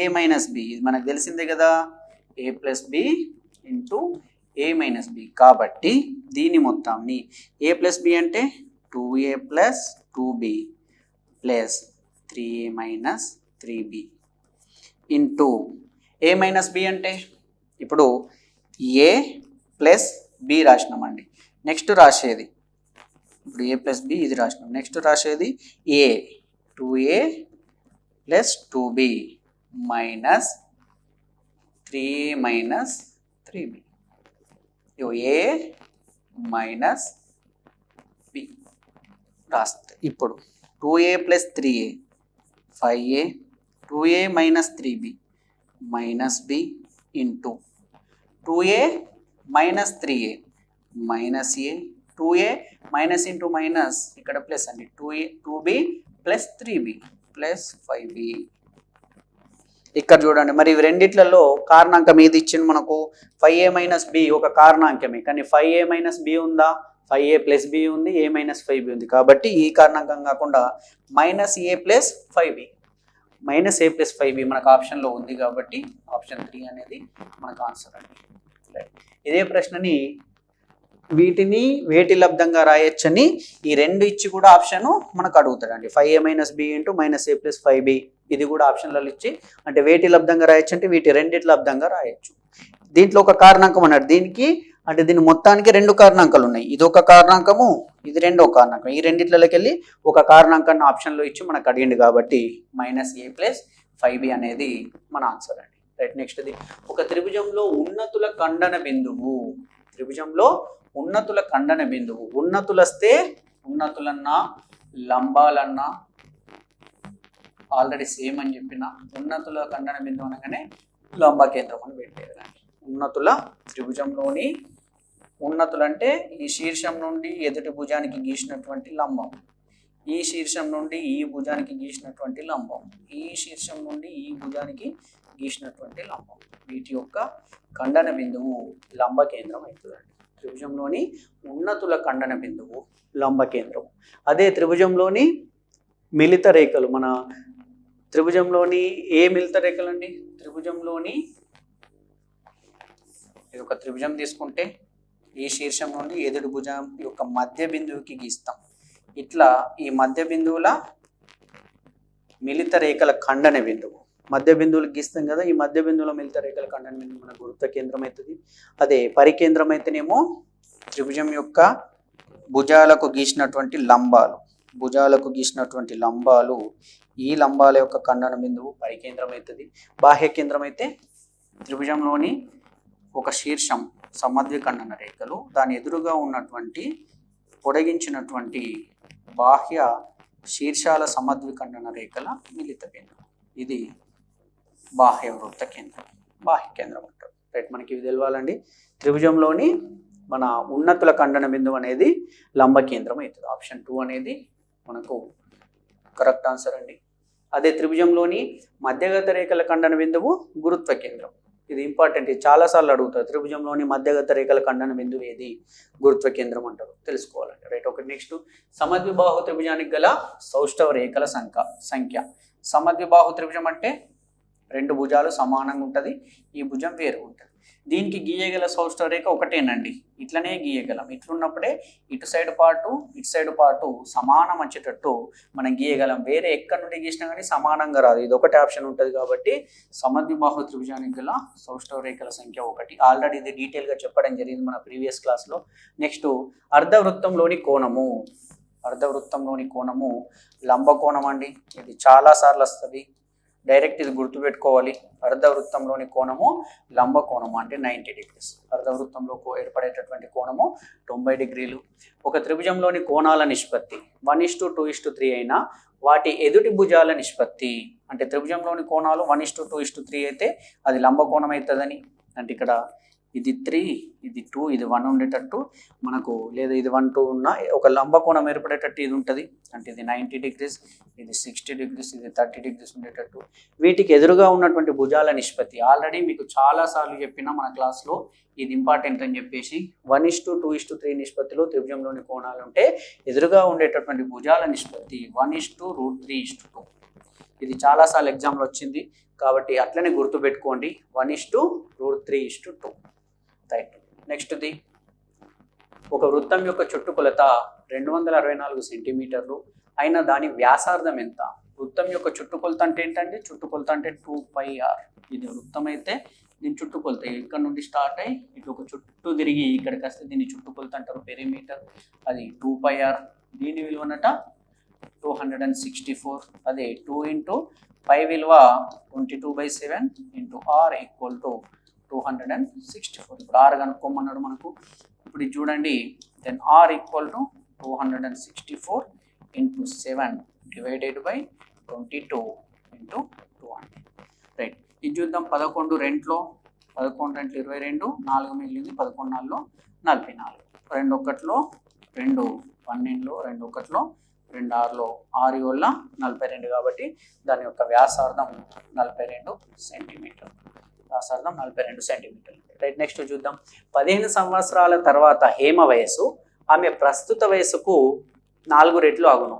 A minus B. ఇది మనకు తెలిసిందే కదా, A plus B into A minus B. కాబట్టి దీని మొత్తాన్ని ఏ ప్లస్ బి అంటే 2a plus 2b plus 3a minus 3b into A minus B అంటే ఇప్పుడు ఏ ప్లస్ బి రాసినామండి. నెక్స్ట్ రాసేది ఇప్పుడు ఏ ప్లస్ బి ఇది రాసినాం. నెక్స్ట్ రాసేది ఏ 2a plus 2b minus 3a minus 3b. ఏ మైనస్ బి రాస్తే ఇప్పుడు 2a plus 3a 5a 2a minus 3b minus b into 2a minus 3a minus a 2a minus into minus ఇక్కడ plus అండి 2b plus 3b plus 5b. ఇక్కడ చూడండి మరి ఇవి రెండిట్లలో కారణాంకం ఏది ఇచ్చింది మనకు 5a మైనస్ b ఒక కారణాంకమే, కానీ 5a మైనస్ b ఉందా, 5a ప్లస్ b ఉంది, a మైనస్ 5b ఉంది. కాబట్టి ఈ కారణాంకం కాకుండా minus a plus 5b minus a plus 5b మనకు ఆప్షన్లో ఉంది. కాబట్టి ఆప్షన్ 3 అనేది మనకు ఆన్సర్ అండి. ఇదే ప్రశ్నని వీటిని వేటి లబ్ధంగా రాయొచ్చని ఈ రెండు ఇచ్చి కూడా ఆప్షన్ మనకు అడుగుతాడండి. 5a minus b into minus a plus 5b ఇది కూడా ఆప్షన్లలో ఇచ్చి అంటే వేటి లబ్ధంగా రాయొచ్చు అంటే వీటి రెండిటి లబ్ధంగా రాయొచ్చు. దీంట్లో ఒక కారణాంకం అన్నాడు, దీనికి అంటే దీని మొత్తానికి రెండు కారణాంకాలు ఉన్నాయి. ఇది ఒక కారణాంకము, ఇది రెండో కారణాంకం. ఈ రెండిట్లకి వెళ్ళి ఒక కారణాంకాన్ని ఆప్షన్లో ఇచ్చి మనకు అడిగింది కాబట్టి మైనస్ a ప్లస్ 5b అనేది మన ఆన్సర్ అండి. రైట్. నెక్స్ట్ది ఒక త్రిభుజంలో ఉన్నతుల ఖండన బిందువు. త్రిభుజంలో ఉన్నతుల ఖండన బిందువు. ఉన్నతులు వస్తే ఉన్నతులన్నా లంబాలన్నా ఆల్రెడీ సేమ్ అని చెప్పిన. ఉన్నతుల ఖండన బిందువు అనగానే లంబ కేంద్రం అని పెట్టారు. ఉన్నతుల త్రిభుజంలోని ఉన్నతులు అంటే ఈ శీర్షం నుండి ఎదుటి భుజానికి గీసినటువంటి లంబం, ఈ శీర్షం నుండి ఈ భుజానికి గీసినటువంటి లంబం, ఈ శీర్షం నుండి ఈ భుజానికి గీసినటువంటి లంబం, వీటి యొక్క ఖండన బిందువు లంబ కేంద్రం అవుతుందండి. త్రిభుజంలోని ఉన్నతుల ఖండన బిందువు లంబ కేంద్రం. అదే త్రిభుజంలోని మిలిత రేఖలు, మన త్రిభుజంలోని ఏ మిలిత రేఖలు అండి, త్రిభుజంలోని ఇది ఒక త్రిభుజం తీసుకుంటే ఈ శీర్షం నుండి ఎదుటి భుజం యొక్క మధ్య బిందువుకి గీస్తాం. ఇట్లా ఈ మధ్య బిందువుల మిలిత రేఖల ఖండన బిందువు మధ్య బిందువులకు గీస్తాం కదా, ఈ మధ్య బిందువుల మిలిత రేఖల ఖండన బిందువు మన గురుత్వ కేంద్రం అవుతుంది. అదే పరికేంద్రం అయితేనేమో త్రిభుజం యొక్క భుజాలకు గీసినటువంటి లంబాలు, భుజాలకు గీసినటువంటి లంబాలు, ఈ లంబాల యొక్క ఖండన బిందువు పరికేంద్రం అవుతుంది. బాహ్య కేంద్రం అయితే త్రిభుజంలోని ఒక శీర్షం సమద్విఖండన రేఖలు, దాని ఎదురుగా ఉన్నటువంటి పొడిగించినటువంటి బాహ్య శీర్షాల సమద్విఖండన రేఖల మిలిత కేంద్రం, ఇది బాహ్య వృత్త కేంద్రం, బాహ్య కేంద్రం అంటారు. రైట్. మనకి ఇవి తెలవాలండి. త్రిభుజంలోని మన ఉన్నతుల ఖండన బిందువు అనేది లంబ కేంద్రం అవుతుంది. ఆప్షన్ 2 అనేది మనకు కరెక్ట్ ఆన్సర్ అండి. అదే త్రిభుజంలోని మధ్యగత రేఖల ఖండన బిందువు గురుత్వ కేంద్రం. ఇది ఇంపార్టెంట్, ఇది చాలాసార్లు అడుగుతారు. త్రిభుజంలోని మధ్యగత రేఖల ఖండన బిందువు ఏది, గురుత్వ కేంద్రం అంటారు, తెలుసుకోవాలండి. రైట్. ఒకటి. నెక్స్ట్ సమద్విబాహు త్రిభుజానికి గల సౌష్ఠవ రేఖల సంఖ్య. సమద్విబాహు త్రిభుజం అంటే రెండు భుజాలు సమానంగా ఉంటుంది, ఈ భుజం వేరు ఉంటుంది. దీనికి గీయగల సౌష్ఠవ రేఖ ఒకటేనండి, ఇట్లనే గీయగలం. ఇట్లున్నప్పుడే ఇటు సైడ్ పార్టు ఇటు సైడ్ పార్టు సమానం వచ్చేటట్టు మనం గీయగలం. వేరే ఎక్కడి నుండి గీసినా కానీ సమానంగా రాదు, ఇది ఒకటే ఆప్షన్ ఉంటుంది. కాబట్టి సమద్విబాహు త్రిభుజానికి గల సౌష్ఠవ రేఖల సంఖ్య 1. ఆల్రెడీ ఇది డీటెయిల్గా చెప్పడం జరిగింది మన ప్రీవియస్ క్లాస్లో. నెక్స్ట్ అర్ధవృత్తంలోని కోణము. అర్ధవృత్తంలోని కోణము లంబకోణం అండి, ఇది చాలాసార్లు వస్తుంది. డైరెక్ట్ ఇది గుర్తుపెట్టుకోవాలి. అర్ధవృత్తంలోని కోణము లంబకోణము అంటే 90 degrees. అర్ధవృత్తంలో ఏర్పడేటటువంటి కోణము 90 degrees. ఒక త్రిభుజంలోని కోణాల నిష్పత్తి 1:2:3 అయినా వాటి ఎదుటి భుజాల నిష్పత్తి అంటే త్రిభుజంలోని కోణాలు 1:2:3 అయితే అది లంబకోణం అవుతుందని. అంటే ఇక్కడ ఇది 3, ఇది 2, ఇది 1 ఉండేటట్టు మనకు, లేదా ఇది 1 2 ఉన్న ఒక లంబకోణం ఏర్పడేటట్టు ఇది ఉంటుంది. అంటే ఇది 90 డిగ్రీస్, ఇది 60 డిగ్రీస్, ఇది 30 డిగ్రీస్ ఉండేటట్టు. వీటికి ఎదురుగా ఉన్నటువంటి భుజాల నిష్పత్తి ఆల్రెడీ మీకు చాలాసార్లు చెప్పిన మన క్లాస్లో, ఇది ఇంపార్టెంట్ అని చెప్పేసి 1:2:3 నిష్పత్తిలో త్రిభుజంలోని కోణాలు ఉంటే ఎదురుగా ఉండేటటువంటి భుజాల నిష్పత్తి 1:√3:2. ఇది చాలాసార్లు ఎగ్జామ్లో వచ్చింది కాబట్టి అట్లనే గుర్తుపెట్టుకోండి, 1:√3:2. రైట్. నెక్స్ట్ది, ఒక వృత్తం యొక్క చుట్టుకొలత 264 సెంటీమీటర్లు అయిన దాని వ్యాసార్థం ఎంత? వృత్తం యొక్క చుట్టుకొలత అంటే ఏంటంటే, చుట్టుకొలత అంటే 2πr. ఇది వృత్తం అయితే దీని చుట్టుకొలత ఇక్కడ నుండి స్టార్ట్ అయ్యి ఇటు ఒక చుట్టూ తిరిగి ఇక్కడికి వస్తే దీన్ని చుట్టుకొలత అంటారు, పెరిమీటర్. అది 2πr. దీని విలువనట 264. అదే 2 × π విలువ 22/7 × r = 264. ఇప్పుడు r కనుక్కోమన్నాడు మనకు. ఇప్పుడు ఇది చూడండి, దెన్ r = 264 × 7 / 22 × 200. రైట్. ఇది చూద్దాం. 11 రెంట్లో 22, 4 మిగిలింది, 11 44, 2 1లో 2 12లో 2 1లో 2 6లో 6 వల్ల 42 కాబట్టి దాని యొక్క వ్యాసార్థం 42 సెంటీమీటర్లు. వ్యాసార్థం 42 సెంటీమీటర్లు. రైట్. నెక్స్ట్ చూద్దాం. 15 సంవత్సరాల తర్వాత హేమ వయసు ఆమె ప్రస్తుత వయసుకు 4 రెట్లు అగును.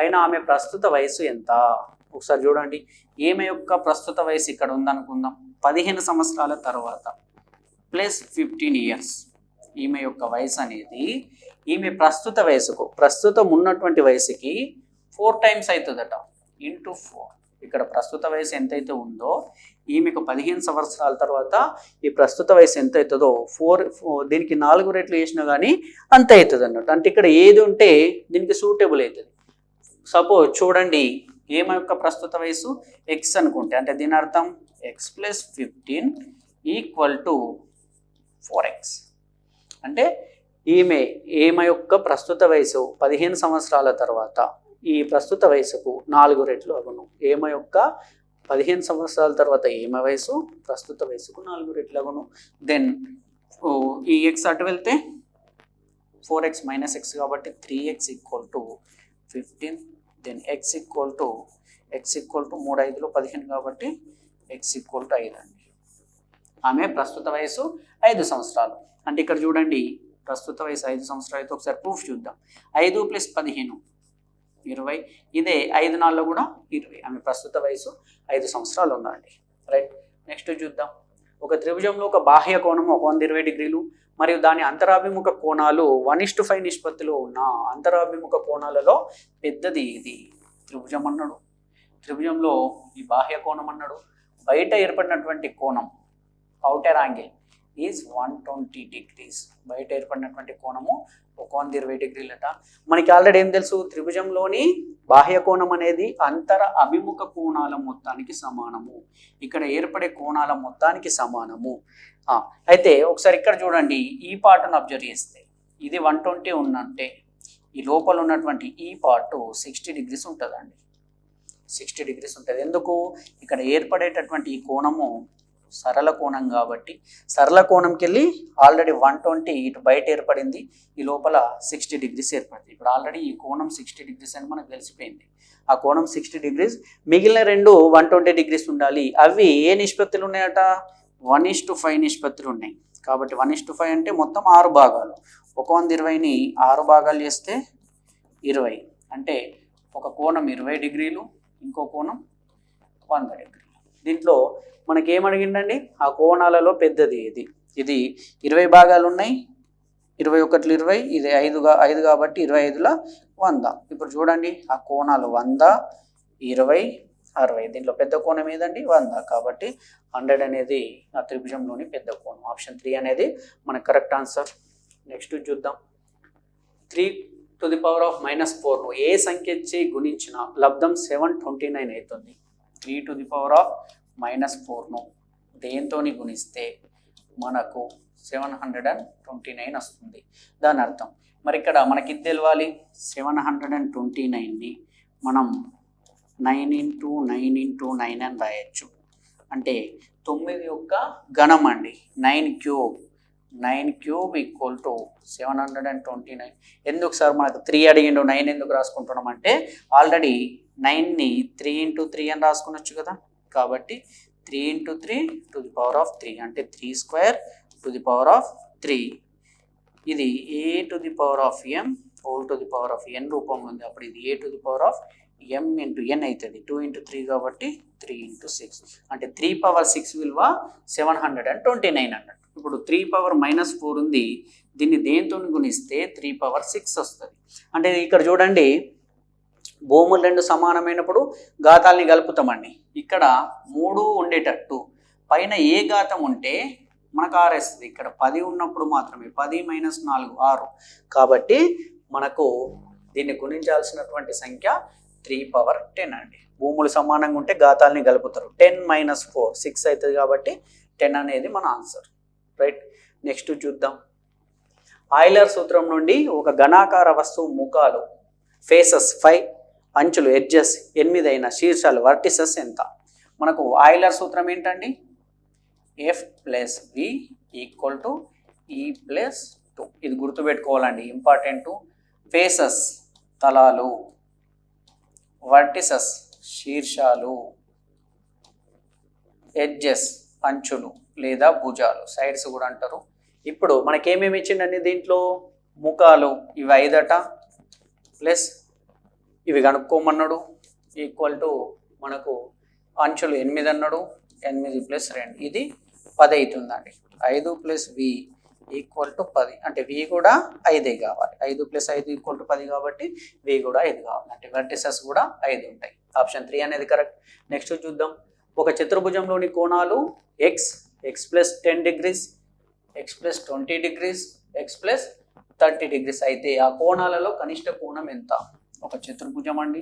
అయినా ఆమె ప్రస్తుత వయసు ఎంత? ఒకసారి చూడండి. ఈమె యొక్క ప్రస్తుత వయసు ఇక్కడ ఉందనుకుందాం. 15 సంవత్సరాల తర్వాత ప్లస్ 15 ఇయర్స్. ఈమె యొక్క వయసు అనేది ఈమె ప్రస్తుత వయసుకు, ప్రస్తుతం ఉన్నటువంటి వయసుకి 4 టైమ్స్ అవుతుందట, ఇంటూ 4. ఇక్కడ ప్రస్తుత వయసు ఎంతైతే ఉందో ఈమెకు 15 సంవత్సరాల తర్వాత ఈ ప్రస్తుత వయసు ఎంత అవుతుందో 4 దీనికి 4 రెట్లు వేసినా కానీ అంత అవుతుంది అన్నట్టు. అంటే ఇక్కడ ఏది ఉంటే దీనికి సూటబుల్ అవుతుంది. సపోజ్ చూడండి, ఈమె యొక్క ప్రస్తుత వయసు ఎక్స్ అనుకుంటే, అంటే దీని అర్థం x + 15 = 4x. అంటే ఈమె యొక్క ప్రస్తుత వయసు 15 సంవత్సరాల తర్వాత ఈ ప్రస్తుత వయసుకు 4 రెట్లు అగును. ఈమె యొక్క 15 సంవత్సరాల తర్వాత ఈమె వయసు ప్రస్తుత వయసుకు 4 రెట్లు అగును. దెన్ ఈ x అటు వెళ్తే 4x - x కాబట్టి 3x = 15. దెన్ x = 3 5లో 15 కాబట్టి x = 5 అండి. ఆమె ప్రస్తుత వయసు 5 సంవత్సరాలు. అంటే ఇక్కడ చూడండి, ప్రస్తుత వయసు 5 సంవత్సరాలు అయితే ఒకసారి ప్రూఫ్ చూద్దాం. 5 + 15 20. ఇదే 5 4లో కూడా 20. ఆమె ప్రస్తుత వయసు 5 సంవత్సరాలు ఉందండి. రైట్. నెక్స్ట్ చూద్దాం. ఒక త్రిభుజంలో ఒక బాహ్య కోణము 120 డిగ్రీలు మరియు దాని అంతరాభిముఖ కోణాలు 1:5 నిష్పత్తిలో ఉన్న అంతరాభిముఖ కోణాలలో పెద్దది ఇది త్రిభుజం అన్నాడు. త్రిభుజంలో ఈ బాహ్య కోణం అన్నాడు. బయట ఏర్పడినటువంటి కోణం, అవుటర్ యాంగిల్, ఈజ్ 120 డిగ్రీస్. బయట ఏర్పడినటువంటి కోణము 120 డిగ్రీలట. మనకి ఆల్రెడీ ఏం తెలుసు, త్రిభుజంలోని బాహ్య కోణం అనేది అంతర అభిముఖ కోణాల మొత్తానికి సమానము. ఇక్కడ ఏర్పడే కోణాల మొత్తానికి సమానము. అయితే ఒకసారి ఇక్కడ చూడండి, ఈ పార్ట్ను అబ్జర్వ్ చేస్తే ఇది 120 ఉన్నంటే ఈ లోపల ఉన్నటువంటి ఈ పార్ట్ 60 డిగ్రీస్ ఉంటుందండి. 60 డిగ్రీస్ ఉంటుంది. ఎందుకు? ఇక్కడ ఏర్పడేటటువంటి ఈ కోణము సరళ కోణం కాబట్టి సరళ కోణంకి వెళ్ళి ఆల్రెడీ 120 ఇటు బయట ఏర్పడింది, ఈ లోపల 60 డిగ్రీస్ ఏర్పడింది. ఇప్పుడు ఆల్రెడీ ఈ కోణం 60 డిగ్రీస్ అని మనకు తెలిసిపోయింది. ఆ కోణం 60 డిగ్రీస్, మిగిలిన రెండు 120 డిగ్రీస్ ఉండాలి. అవి ఏ నిష్పత్తులు ఉన్నాయట? 1:5 నిష్పత్తులు ఉన్నాయి. కాబట్టి 1:5 అంటే మొత్తం 6 భాగాలు. 120ని 6 భాగాలు చేస్తే 20. అంటే ఒక కోణం 20 డిగ్రీలు, ఇంకో కోణం 100 డిగ్రీలు. దీంట్లో మనకి ఏమడిగిండండి? ఆ కోణాలలో పెద్దది ఇది. ఇది 20 భాగాలు ఉన్నాయి, 21 20, ఇది 5 కాబట్టి 25ల 100. ఇప్పుడు చూడండి, ఆ కోణాలు 100 20 60. దీంట్లో పెద్ద కోణం ఏదండి? 100. కాబట్టి 100 అనేది ఆ త్రిభుజంలోని పెద్ద కోణం. ఆప్షన్ 3 అనేది మన కరెక్ట్ ఆన్సర్. నెక్స్ట్ చూద్దాం. 3⁻⁻4ను ఏ సంఖ్యచే గుణించిన లబ్ధం 729 అవుతుంది. 3⁻⁻4ను దేంతోని గుణిస్తే మనకు 729 వస్తుంది. దాని అర్థం మరి ఇక్కడ మనకి ఇది తెలవాలి. 729ని మనం 9 × 9 × 9 అని రాయొచ్చు. అంటే 9 యొక్క ఘనం అండి. 9 క్యూబ్ 9 క్యూబ్ ఈక్వల్ టు 729. ఎందుకు సార్ మనకు 3 అడిగిండు, 9 ఎందుకు రాసుకుంటున్నాం అంటే ఆల్రెడీ 9ని 3 × 3 అని రాసుకునొచ్చు కదా. కాబట్టి 3 × 3 టు ది పవర్ ఆఫ్ 3 అంటే 3² టు ది పవర్ ఆఫ్ 3. ఇది a to the power of m whole to the power of n రూపంలో ఉంది. అప్పుడు ఇది a to the power of m into n అవుతుంది. 2 × 3 కాబట్టి 3 × 6 అంటే 3 పవర్ 6 విలువ 729 అన్నట్టు. ఇప్పుడు 3 పవర్ -4 ఉంది, దీన్ని దేంతో గుణిస్తే 3 పవర్ 6 వస్తుంది. అంటే ఇక్కడ చూడండి, భూములు రెండు సమానమైనప్పుడు ఘాతాలని కలుపుతామండి. ఇక్కడ 3 ఉండేటట్టు పైన ఏ ఘాతం ఉంటే మనకు 6 వస్తుంది. ఇక్కడ 10 ఉన్నప్పుడు మాత్రమే 10 - 4 6. కాబట్టి మనకు దీన్ని గుణించాల్సినటువంటి సంఖ్య 3 పవర్ 10 అండి. భూములు సమానంగా ఉంటే ఘాతాలని కలుపుతారు. 10 - 4 6 అవుతుంది కాబట్టి 10 అనేది మన ఆన్సర్. రైట్. నెక్స్ట్ చూద్దాం. ఆయిలర్ సూత్రం నుండి ఒక ఘనాకార వస్తువు ముఖాలు ఫేసెస్ 5, అంచులు ఎడ్జెస్ 8 అయిన శీర్షాలు వర్టిసెస్ ఎంత? మనకు ఆయిలర్ సూత్రం ఏంటండి? F + V = E + 2. ఇది గుర్తుపెట్టుకోవాలండి, ఇంపార్టెంట్. ఫేసెస్ తలాలు, వర్టిసెస్ శీర్షాలు, ఎడ్జెస్ అంచులు లేదా భుజాలు, సైడ్స్ కూడా అంటారు. ఇప్పుడు మనకేమేమి ఇచ్చిండండి దీంట్లో? ముఖాలు ఇవి 5 ప్లస్ ఇవి కనుక్కోమన్నాడు ఈక్వల్ టు మనకు అంచులు 8 అన్నాడు. 8 + 2 ఇది 10 అవుతుందండి. 5 + V = 10 అంటే V కూడా 5 కావాలి. 5 + 5 = 10 కాబట్టి V కూడా 5 కావాలి. అంటే వర్టిసెస్ కూడా 5 ఉంటాయి. ఆప్షన్ 3 అనేది కరెక్ట్. నెక్స్ట్ చూద్దాం. ఒక చతుర్భుజంలోని కోణాలు x + 10 degrees, x + 20 degrees, x + 30 degrees అయితే ఆ కోణాలలో కనిష్ట కోణం ఎంత? ఒక చతుర్భుజం అండి.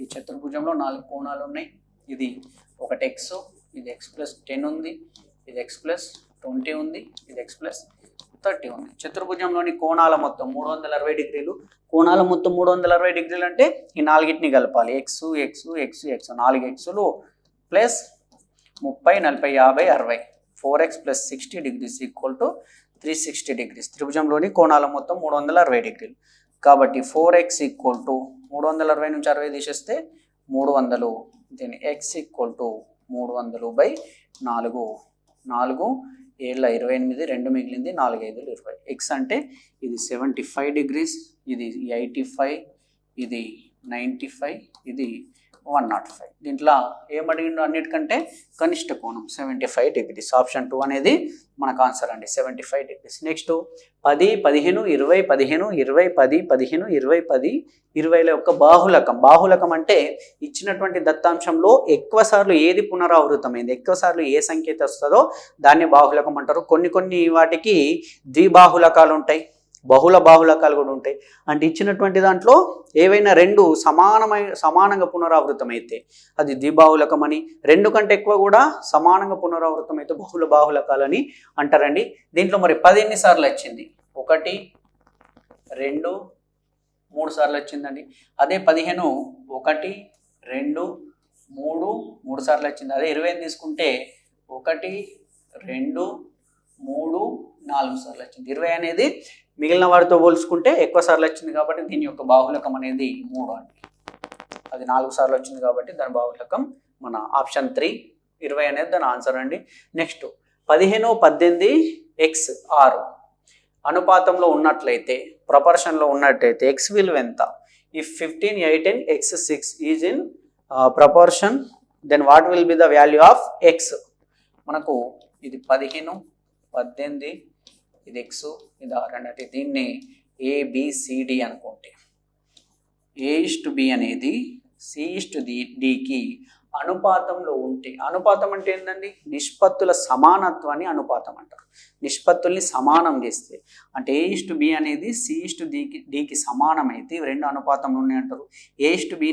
ఈ చతుర్భుజంలో 4 కోణాలు ఉన్నాయి. ఇది ఒకటి x, ఇది x + 10 ఉంది, ఇది x + 20 ఉంది, ఇది x + 30 ఉంది. చతుర్భుజంలోని కోణాల మొత్తం 360 డిగ్రీలు. కోణాల మొత్తం 360 డిగ్రీలు అంటే ఈ నాలుగిటిని కలపాలి. x x x x 4 xలు ప్లస్ 30 40 50 60 4x + 60 degrees = 360 degrees. త్రిభుజంలోని కోణాల మొత్తం 360 డిగ్రీలు. కాబట్టి 4x = 360 నుంచి 60 తీసేస్తే 300. దీని x = 300/4. 4 7 28, 2 మిగిలింది, 4 5 20. x అంటే ఇది 75 degrees, ఇది 85, ఇది 95, ఇది 105. దీంట్లో ఏమడిగిండో అన్నిటికంటే కనిష్ట కోణం 75 degrees. ఆప్షన్ 2 అనేది మనకు ఆన్సర్ అండి, 75 degrees. నెక్స్ట్ 10 15 20 15 20 10 15 20 10 20ల యొక్క బాహుళకం. బాహుళకం అంటే ఇచ్చినటువంటి దత్తాంశంలో ఎక్కువ సార్లు ఏది పునరావృతమైంది, ఎక్కువ సార్లు ఏ సంఖ్య వస్తుందో దాన్ని బాహుళకం అంటారు. కొన్ని వాటికి ద్విబాహుళకాలు ఉంటాయి, బహుళ బాహుళకాలు కూడా ఉంటాయి. అంటే ఇచ్చినటువంటి దాంట్లో ఏవైనా 2 సమానంగా పునరావృతం అయితే అది ద్విబాహుళకం అని, 2 కంటే ఎక్కువ కూడా సమానంగా పునరావృతం అయితే బహుళ బాహుళకాలని అంటారండి. దీంట్లో మరి 10 ఎన్నిసార్లు వచ్చింది? 1 2 3 సార్లు వచ్చిందండి. అదే 15 1 2 3 సార్లు వచ్చింది. అదే 20 తీసుకుంటే 1 2 3 4 సార్లు వచ్చింది. 20 అనేది మిగిలిన వాటితో పోల్చుకుంటే ఎక్కువ సార్లు వచ్చింది కాబట్టి దీని యొక్క బాహుళకం అనేది 3 అండి. అది 4 సార్లు వచ్చింది కాబట్టి దాని బాహుళకం మన ఆప్షన్ 3. 20 అనేది దాని ఆన్సర్ అండి. నెక్స్ట్ 15 18 x 6 అనుపాతంలో ఉన్నట్లయితే, ప్రపోర్షన్లో ఉన్నట్లయితే x విలువ ఎంత? If 15 18 x 6 is in proportion, then what will be the value of x? మనకు ఇది 15 18 ఇది x, ఇది 6 అంటే దీన్ని ABCD అనుకోండి. A:B అనేది C:Dకి అనుపాతంలో ఉంటే, అనుపాతం అంటే ఏంటండి? నిష్పత్తుల సమానత్వాన్ని అనుపాతం అంటారు. నిష్పత్తుల్ని సమానం చేస్తే అంటే A:B అనేది C:Dకి సమానమైతే రెండు అనుపాతంలో ఉన్నాయి అంటారు. A:B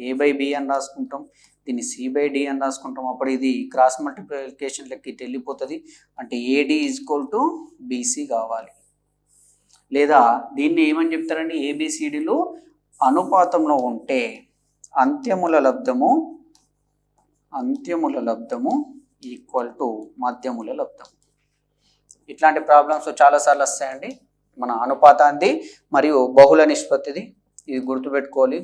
A/B అని రాసుకుంటాం, దీన్ని C/D అని రాసుకుంటాం. అప్పుడు ఇది క్రాస్ మల్టిప్లికేషన్ లెక్క ఇటు వెళ్ళిపోతుంది. అంటే AD = BC కావాలి. లేదా దీన్ని ఏమని చెప్తారండి? ABCDలు అనుపాతంలో ఉంటే అంత్యముల లబ్ధము = మధ్యముల లబ్ధము. ఇట్లాంటి ప్రాబ్లమ్స్ చాలాసార్లు వస్తాయండి. మన అనుపాతాంది మరియు బహుళ నిష్పత్తిది, ఇది గుర్తుపెట్టుకోవాలి.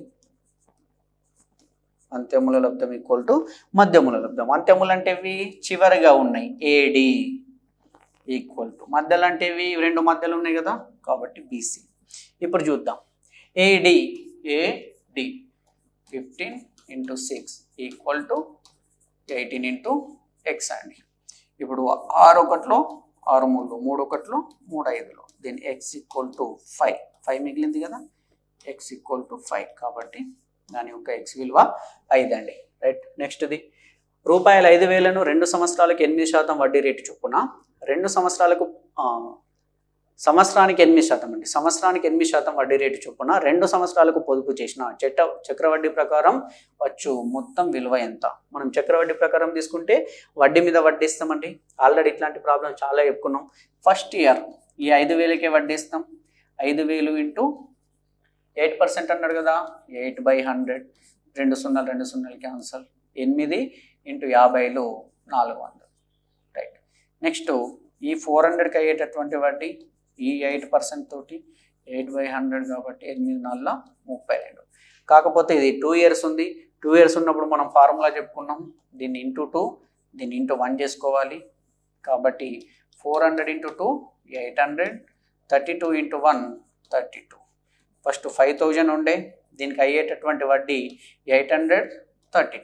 అంత్యముల లబ్ధం ఈక్వల్ టు మధ్యముల లబ్ధం. అంత్యములు అంటే ఇవి చివరిగా ఉన్నాయి, ఏడి ఈక్వల్ టు, మధ్యలు అంటే ఇవి రెండు మధ్యలు ఉన్నాయి కదా, కాబట్టి బీసీ. ఇప్పుడు చూద్దాం. ఏడి 15 × 6 ఈక్వల్ టు 18 × x అండి. ఇప్పుడు 6 ఒకటిలో 6 3, 3 ఒకటిలో 3 5లో, దీని x ఈక్వల్ టు 5 మిగిలింది కదా, x ఈక్వల్ టు 5, కాబట్టి దాని యొక్క x విలువ 5 అండి. రైట్. నెక్స్ట్ది రూపాయలు 5,000ను 2 సంవత్సరాలకు 8% వడ్డీ రేటు చొప్పున 2 సంవత్సరాలకు సంవత్సరానికి 8% అండి, సంవత్సరానికి 8% వడ్డీ రేటు చొప్పున 2 సంవత్సరాలకు పొదుపు చేసిన చక్రవడ్డీ ప్రకారం వచ్చు మొత్తం విలువ ఎంత? మనం చక్రవడ్డీ ప్రకారం తీసుకుంటే వడ్డీ మీద వడ్డీ ఇస్తామండి. ఆల్రెడీ ఇట్లాంటి ప్రాబ్లం చాలా చెప్పుకున్నాం. ఫస్ట్ ఇయర్ ఈ 5,000కే వడ్డీ ఇస్తాం. 5,000 ఇంటూ 8% అన్నాడు కదా, 8/100, 2 సున్నాలు 2 సున్నాలు క్యాన్సల్, 8 × 50లో 400. రైట్. నెక్స్ట్ ఈ 400కి అయ్యేటటువంటి వడ్డీ ఈ 8% తోటి 8/100 కాబట్టి 8 × 32. కాకపోతే ఇది 2 ఇయర్స్ ఉంది. 2 ఇయర్స్ ఉన్నప్పుడు మనం ఫార్ములా చెప్పుకున్నాం, దీన్ని ఇంటూ 2, దీన్ని ఇంటూ 1 చేసుకోవాలి. కాబట్టి 400 × 2 800, 32 × 1 32. ఫస్ట్ 5,000 ఉండే, దీనికి అయ్యేటటువంటి వడ్డీ 832,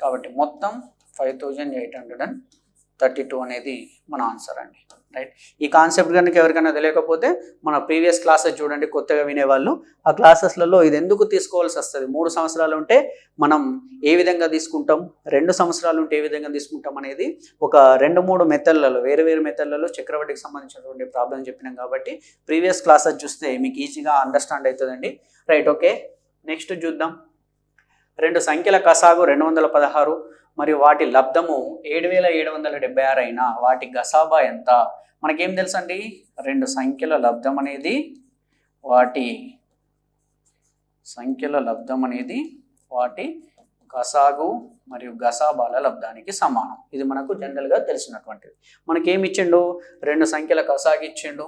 కాబట్టి మొత్తం 5,832 అనేది మన ఆన్సర్ అండి. రైట్. ఈ కాన్సెప్ట్ కనుక ఎవరికైనా తెలియకపోతే మన ప్రీవియస్ క్లాసెస్ చూడండి, కొత్తగా వినేవాళ్ళు. ఆ క్లాసెస్లలో ఇది ఎందుకు తీసుకోవాల్సి వస్తుంది, 3 సంవత్సరాలు ఉంటే మనం ఏ విధంగా తీసుకుంటాం, 2 సంవత్సరాలు ఉంటే ఏ విధంగా తీసుకుంటాం అనేది ఒక 2-3 మెథడ్లలో, వేరు మెథడ్లలో చక్రవడ్డీకి సంబంధించినటువంటి ప్రాబ్లం చెప్పినాం. కాబట్టి ప్రీవియస్ క్లాసెస్ చూస్తే మీకు ఈజీగా అండర్స్టాండ్ అవుతుందండి. రైట్. ఓకే. నెక్స్ట్ చూద్దాం. 2 సంఖ్యల కసాగు 216 మరియు వాటి లబ్ధము 7,776 అయినా వాటి గసాబా ఎంత? మనకేం తెలుసు అండి, 2 సంఖ్యల లబ్ధం అనేది వాటి గసాగు మరియు గసాబాల లబ్ధానికి సమానం. ఇది మనకు జనరల్గా తెలిసినటువంటిది. మనకేమి ఇచ్చిండు, 2 సంఖ్యల కసాగు ఇచ్చిండు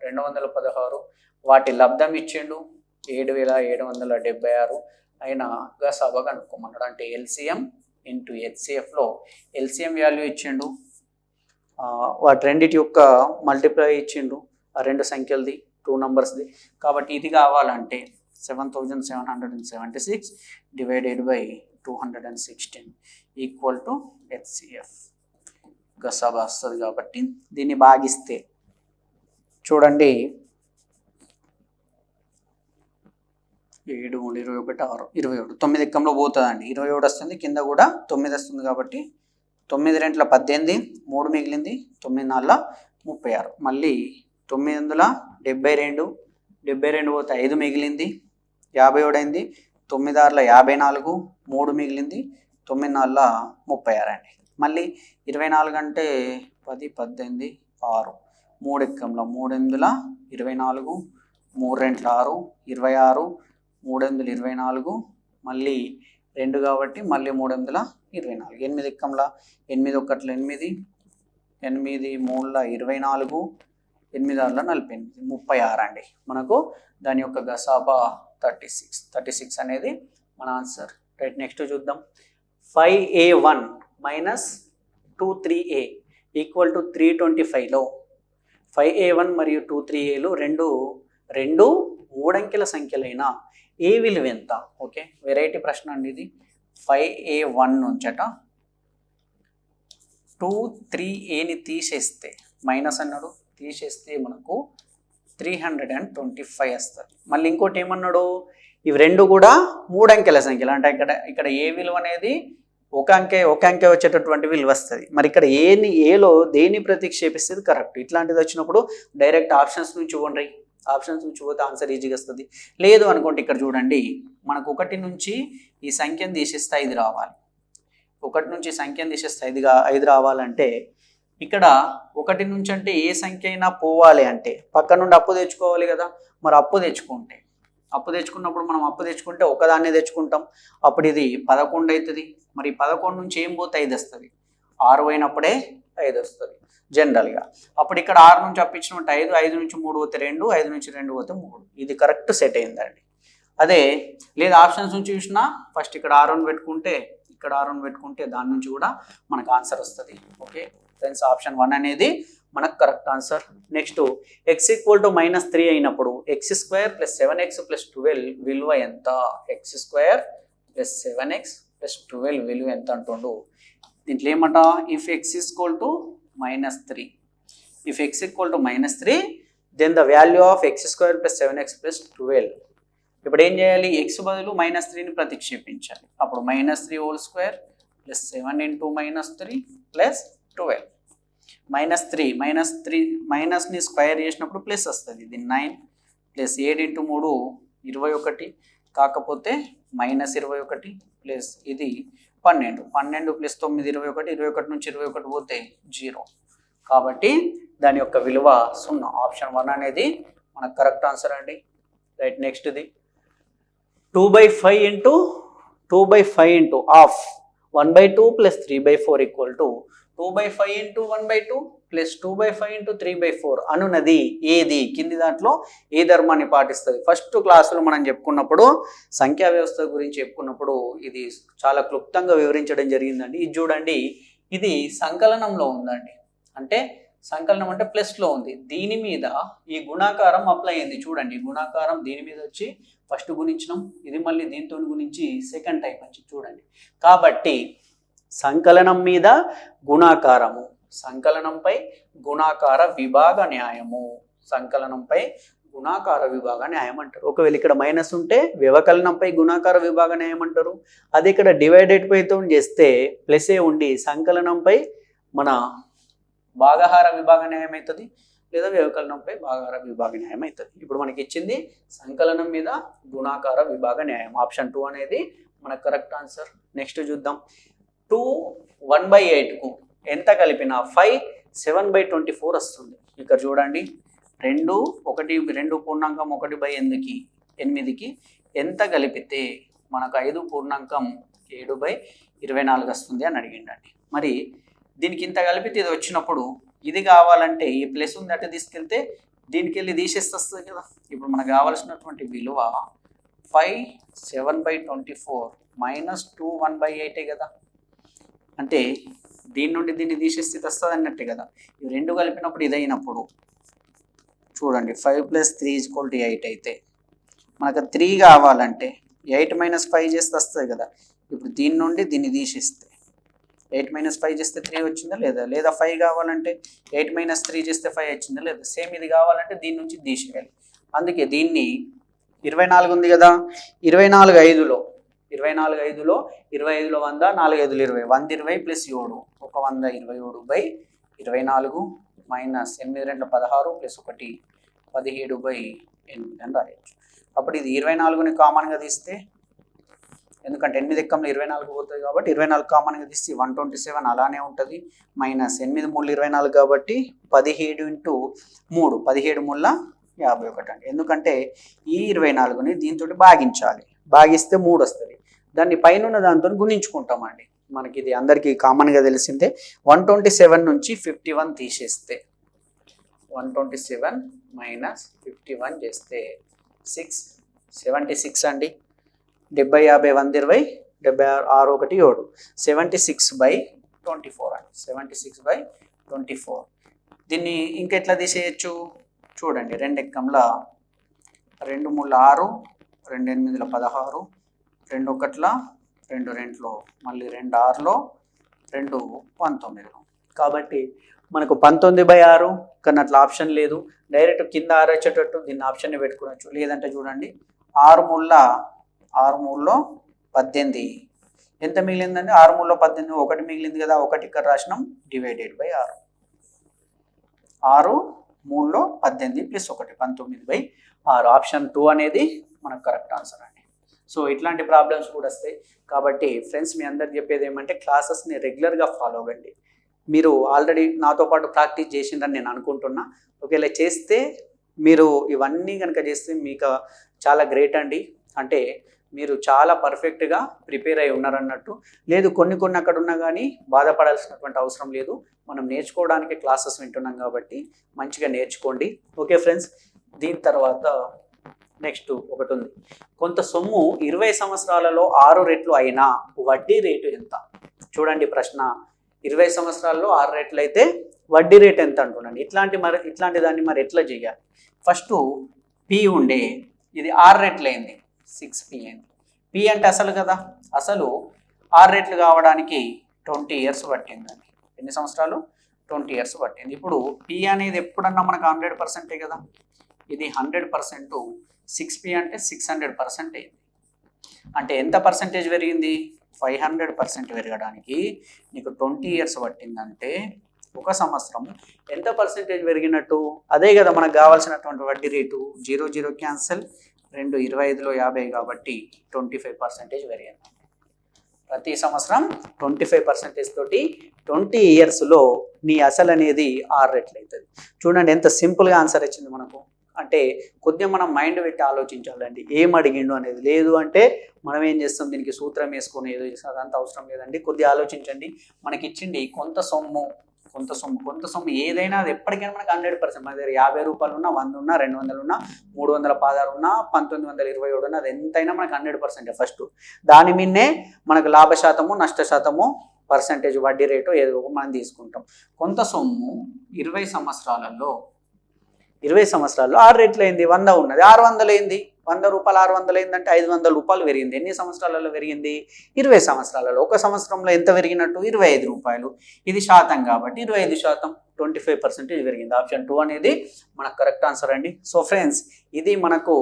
216, వాటి లబ్ధం ఇచ్చిండు 7,776 అయినా గసాబా కనుక్కోమన్నాడు. అంటే ఎల్సిఎం ఇంటూ హెచ్సిఎఫ్లో ఎల్సిఎం వాల్యూ ఇచ్చిండు, వాటి రెండిటి యొక్క మల్టిప్లై ఇచ్చిండు, ఆ 2 సంఖ్యలది 2 నంబర్స్ది. కాబట్టి ఇది కావాలంటే 7,776 divided by 216 equal to HCF గసాబా వస్తుంది. కాబట్టి దీన్ని భాగిస్తే చూడండి, 7 3 21 6 27, 9 ఎక్కంలో పోతుందండి, 27 వస్తుంది, కింద కూడా 9 వస్తుంది. కాబట్టి 9 2 18, 3 మిగిలింది, 9 4 36, మళ్ళీ 9 72 పోతే 5 మిగిలింది, 57 అయింది, 9 6 54, 3 మిగిలింది, 9 4 36 అండి. మళ్ళీ 24 అంటే 10 18 6, 3 ఎక్కంలో 3 8 24, 3 2 6 26, 3 8 24, మళ్ళీ 2 కాబట్టి మళ్ళీ 3 8 24, 8 ఎక్కంలో 8 1 8, 8 3 24, 8 6 48, 36 అండి. మనకు దాని యొక్క గసాబా 36 అనేది మన ఆన్సర్. రైట్. నెక్స్ట్ చూద్దాం. 5a1 minus 23a equal to 325లో 5a1 మరియు 23aలు రెండు 3 అంకెల సంఖ్యలైన ఏ విలువ ఎంత? ఓకే, వెరైటీ ప్రశ్న అండి ఇది. 5a1 నుంచట 23aని తీసేస్తే, మైనస్ అన్నాడు, తీసేస్తే మనకు 325 వస్తుంది. మళ్ళీ ఇంకోటి ఏమన్నాడు, ఇవి రెండు కూడా 3 అంకెల సంఖ్యలు, అంటే ఇక్కడ ఏ విలువ అనేది ఒక అంకె వచ్చేటటువంటి విలువ వస్తుంది. మరి ఇక్కడ ఏలో దేని ప్రతిక్షేపిస్తుంది కరెక్ట్. ఇట్లాంటిది వచ్చినప్పుడు డైరెక్ట్ ఆప్షన్స్ నుంచి ఇవ్వండి, ఆప్షన్స్ నుంచి పోతే ఆన్సర్ ఈజీగా వస్తుంది. లేదు అనుకోండి, ఇక్కడ చూడండి, మనకు 1 నుంచి ఈ సంఖ్యను తీసేస్తే 5 రావాలి. 1 నుంచి సంఖ్యను తీసేస్తే 5 రావాలంటే ఇక్కడ 1 నుంచి అంటే ఏ సంఖ్య అయినా పోవాలి అంటే పక్క నుండి అప్పు తెచ్చుకోవాలి కదా. మరి అప్పు తెచ్చుకున్నప్పుడు మనం అప్పు తెచ్చుకుంటే ఒకదాన్ని తెచ్చుకుంటాం, అప్పుడు ఇది 11 అవుతుంది. మరి 11 నుంచి ఏం పోతే 5 వస్తుంది, 6 అయినప్పుడే 5 వస్తుంది జనరల్గా. అప్పుడు ఇక్కడ 6 నుంచి అప్పించినట్టు 5, 5 నుంచి 3 పోతే 2, 5 నుంచి 2 పోతే 3. ఇది కరెక్ట్ సెట్ అయిందండి. అదే లేదా ఆప్షన్స్ నుంచి చూసినా ఫస్ట్ ఇక్కడ R1 పెట్టుకుంటే ఇక్కడ R1 పెట్టుకుంటే దాని నుంచి కూడా మనకు ఆన్సర్ వస్తుంది. ఓకే ఫ్రెండ్స్, ఆప్షన్ 1 అనేది మనకు కరెక్ట్ ఆన్సర్. నెక్స్ట్ x = -3 అయినప్పుడు x² + 7x + 12 విలువ ఎంత? x² + 7x + 12 విలువ ఎంత అంటుండు. దీంట్లో ఏమంట? If x = -3, if x = -3 then the value of x² + 7x + 12. ఇప్పుడు ఏం చేయాలి? x బదులు -3ని ప్రతిక్షేపించాలి. అప్పుడు -3² + 7 × -3 + 12. -3 మైనస్ని స్క్వేర్ చేసినప్పుడు ప్లస్ వస్తుంది. ఇది 9 + 7 × 3 21, కాకపోతే -21 ప్లస్ ఇది 12. 12 + 9 21, 21 నుంచి 21 పోతే 0. కాబట్టి దాని యొక్క విలువ 0. ఆప్షన్ 1 అనేది మనకు కరెక్ట్ ఆన్సర్ అండి. రైట్, నెక్స్ట్ది 2/5 × half 1/2 + 3/4 = 2/5 × 1/2 + 2/5 × 3/4 అనున్నది ఏది? కింది దాంట్లో ఏ ధర్మాన్ని పాటిస్తుంది? ఫస్ట్ క్లాసులో మనం చెప్పుకున్నప్పుడు సంఖ్యా వ్యవస్థ గురించి చెప్పుకున్నప్పుడు ఇది చాలా క్లుప్తంగా వివరించడం జరిగిందండి. ఇది చూడండి, ఇది సంకలనంలో ఉందండి. అంటే సంకలనం అంటే ప్లస్లో ఉంది. దీని మీద ఈ గుణాకారం అప్లై అయింది. చూడండి, గుణాకారం దీని మీద వచ్చి ఫస్ట్ గుణించడం, ఇది మళ్ళీ దీంతో గుణించి సెకండ్ టైం వచ్చి చూడండి. కాబట్టి సంకలనం మీద గుణాకారము, సంకలనంపై గుణాకార విభాగ న్యాయము, సంకలనంపై గుణాకార విభాగ న్యాయం అంటారు. ఒకవేళ ఇక్కడ మైనస్ ఉంటే వ్యవకలనంపై గుణాకార విభాగ న్యాయం అంటారు. అదే ఇక్కడ డివైడెడ్ పైతో చేస్తే ప్లసే ఉండి సంకలనంపై మన భాగహార విభాగ న్యాయం అవుతుంది, లేదా వ్యవకలనంపై భాగహార విభాగ న్యాయం అవుతుంది. ఇప్పుడు మనకి ఇచ్చింది సంకలనం మీద గుణాకార విభాగ న్యాయం. ఆప్షన్ 2 అనేది మన కరెక్ట్ ఆన్సర్. నెక్స్ట్ చూద్దాం. 2 1/8కు ఎంత కలిపినా 5 7/24 వస్తుంది. ఇక్కడ చూడండి, 2 పూర్ణాంకం 1/8కి ఎంత కలిపితే మనకు 5 పూర్ణాంకం 7/24 వస్తుంది అని అడిగిండండి. మరి దీనికి ఇంత కలిపితే ఇది వచ్చినప్పుడు ఇది కావాలంటే ఈ ప్లస్ ఉంది అంటే తీసుకెళ్తే దీనికి వెళ్ళి తీసేస్తే వస్తుంది కదా. ఇప్పుడు మనకు కావాల్సినటువంటి విలువ 5 7/24 -2 1/8 కదా. అంటే దీని నుండి దీన్ని తీసేస్తే వస్తుంది అన్నట్టే కదా. ఇవి రెండు కలిపినప్పుడు ఇది అయినప్పుడు చూడండి, 5 + 3 = 8 అయితే మనకు 3 కావాలంటే 8 - 5 చేస్తే వస్తుంది కదా. ఇప్పుడు దీని నుండి దీన్ని తీసేస్తే 8 - 5 చేస్తే 3 వచ్చిందా లేదా? లేదా 5 కావాలంటే 8 - 3 చేస్తే 5 వచ్చిందా లేదా? సేమ్ ఇది కావాలంటే దీని నుంచి తీసేయాలి. అందుకే దీన్ని 24 ఉంది కదా, 24 5లో 25లో 100 4 5 20 120 + 7 ఒక 127/24 -8 2 16 + 1 17/8 అని రాయొచ్చు. అప్పుడు ఇది 24ని కామన్గా తీస్తే, ఎందుకంటే 8 ఎక్కంలో 24 పోతుంది కాబట్టి 24 కామన్గా తీస్తే 127 అలానే ఉంటుంది. -8 3 24 కాబట్టి 17 × 3 17 3 51 అండి. ఎందుకంటే ఈ 24ని దీంతో భాగించాలి, భాగిస్తే 3 వస్తుంది. దాన్ని పైన దాంతో గుణించుకుంటామండి. మనకి ఇది అందరికీ కామన్గా తెలిసిందే. 127 నుంచి 51 తీసేస్తే 127 - 51 చేస్తే 76 అండి. 70 50 120 76 1 7 76/24 అండి. 76/24. దీన్ని ఇంకెట్లా తీసేయచ్చు చూడండి. 2 ఎక్కంల 2 3 6 2 8 16 2 1 2 2 మళ్ళీ 2 6 2 19. కాబట్టి మనకు 19/6 కానీ అట్లా ఆప్షన్ లేదు. డైరెక్ట్ కింద 6 వచ్చేటట్టు దీన్ని ఆప్షన్ని పెట్టుకోవచ్చు. లేదంటే చూడండి, 6 3 18 ఎంత మిగిలిందండి? 6 3 18 1 మిగిలింది కదా. 1 ఇక్కడ రాసినాం, ÷ 6 3 18 + 1 19/6. ఆప్షన్ 2 అనేది మనకు కరెక్ట్ ఆన్సర్ అండి. సో ఇట్లాంటి ప్రాబ్లమ్స్ కూడా వస్తాయి. కాబట్టి ఫ్రెండ్స్, మీ అందరికి చెప్పేది ఏమంటే క్లాసెస్ని రెగ్యులర్గా ఫాలో అవ్వండి. మీరు ఆల్రెడీ నాతో పాటు ప్రాక్టీస్ చేసిందని నేను అనుకుంటున్నా. ఒకవేళ చేస్తే మీరు ఇవన్నీ కనుక చేస్తే మీకు చాలా గ్రేట్ అండి. అంటే మీరు చాలా పర్ఫెక్ట్గా ప్రిపేర్ అయి ఉన్నారన్నట్టు. లేదు కొన్ని అక్కడ ఉన్నా కానీ బాధపడాల్సినటువంటి అవసరం లేదు. మనం నేర్చుకోవడానికి క్లాసెస్ వింటున్నాం కాబట్టి మంచిగా నేర్చుకోండి. ఓకే ఫ్రెండ్స్, దీని తర్వాత నెక్స్ట్ ఒకటి ఉంది. కొంత సొమ్ము 20 సంవత్సరాలలో 6 రెట్లు అయినా వడ్డీ రేటు ఎంత? చూడండి ప్రశ్న, 20 సంవత్సరాల్లో 6 రెట్లు అయితే వడ్డీ రేటు ఎంత అంటున్నాను. ఇట్లాంటి దాన్ని మరి ఎట్లా చేయాలి? ఫస్ట్ పి ఉండే, ఇది 6 రెట్లు అయింది, 6p అయింది. పి అంటే అసలు కదా, అసలు 6 రెట్లు కావడానికి 20 ఇయర్స్ పట్టిందండి. ఎన్ని సంవత్సరాలు? 20 ఇయర్స్ పట్టింది. ఇప్పుడు పి అనేది ఎప్పుడన్నా మనకు 100% కదా, ఇది 100%, 6p అంటే 600% అయింది. అంటే ఎంత పర్సెంటేజ్ పెరిగింది? 500% పెరగడానికి నీకు 20 ఇయర్స్ పట్టిందంటే ఒక సంవత్సరం ఎంత పర్సెంటేజ్ పెరిగినట్టు? అదే కదా మనకు కావాల్సినటువంటి వడ్డీ రేటు. 0 క్యాన్సల్, 2 25లో 50 కాబట్టి 25% పెరిగింది. ప్రతి సంవత్సరం 25% తోటి 20 ఇయర్స్లో నీ అసలు అనేది 6 రెట్లు అవుతుంది. చూడండి ఎంత సింపుల్గా ఆన్సర్ వచ్చింది మనకు. అంటే కొద్దిగా మనం మైండ్ పెట్టి ఆలోచించాలండి, ఏం అడిగిండు అనేది. లేదు అంటే మనం ఏం చేస్తాం, దీనికి సూత్రం వేసుకొని ఏదో చేస్తాం, అదంతా అవసరం లేదండి. కొద్దిగా ఆలోచించండి. మనకి ఇచ్చిండి కొంత సొమ్ము ఏదైనా అది ఎప్పటికైనా మనకు 100%. మన దగ్గర 50 రూపాయలు ఉన్నా, 100 ఉన్నా, 200 ఉన్నా, 316 ఉన్నా, 1927 ఉన్నా, అది ఎంతైనా మనకు 100% ఫస్ట్. దాని మీదనే మనకు లాభశాతము, నష్టశాతము, పర్సంటేజ్, వడ్డీ రేటు ఏదో మనం తీసుకుంటాం. కొంత సొమ్ము 20 సంవత్సరాలలో 6 రెట్లు అయింది. 100 ఉన్నది 600 అయింది. 100 రూపాయలు 600 అయిందంటే 500 రూపాయలు పెరిగింది. ఎన్ని సంవత్సరాలలో పెరిగింది? 20 సంవత్సరాలలో. ఒక సంవత్సరంలో ఎంత పెరిగినట్టు? 25 రూపాయలు. ఇది శాతం కాబట్టి 25%, 25% పెరిగింది. ఆప్షన్ 2 అనేది మనకు కరెక్ట్ ఆన్సర్ అండి. సో ఫ్రెండ్స్, ఇది మనకు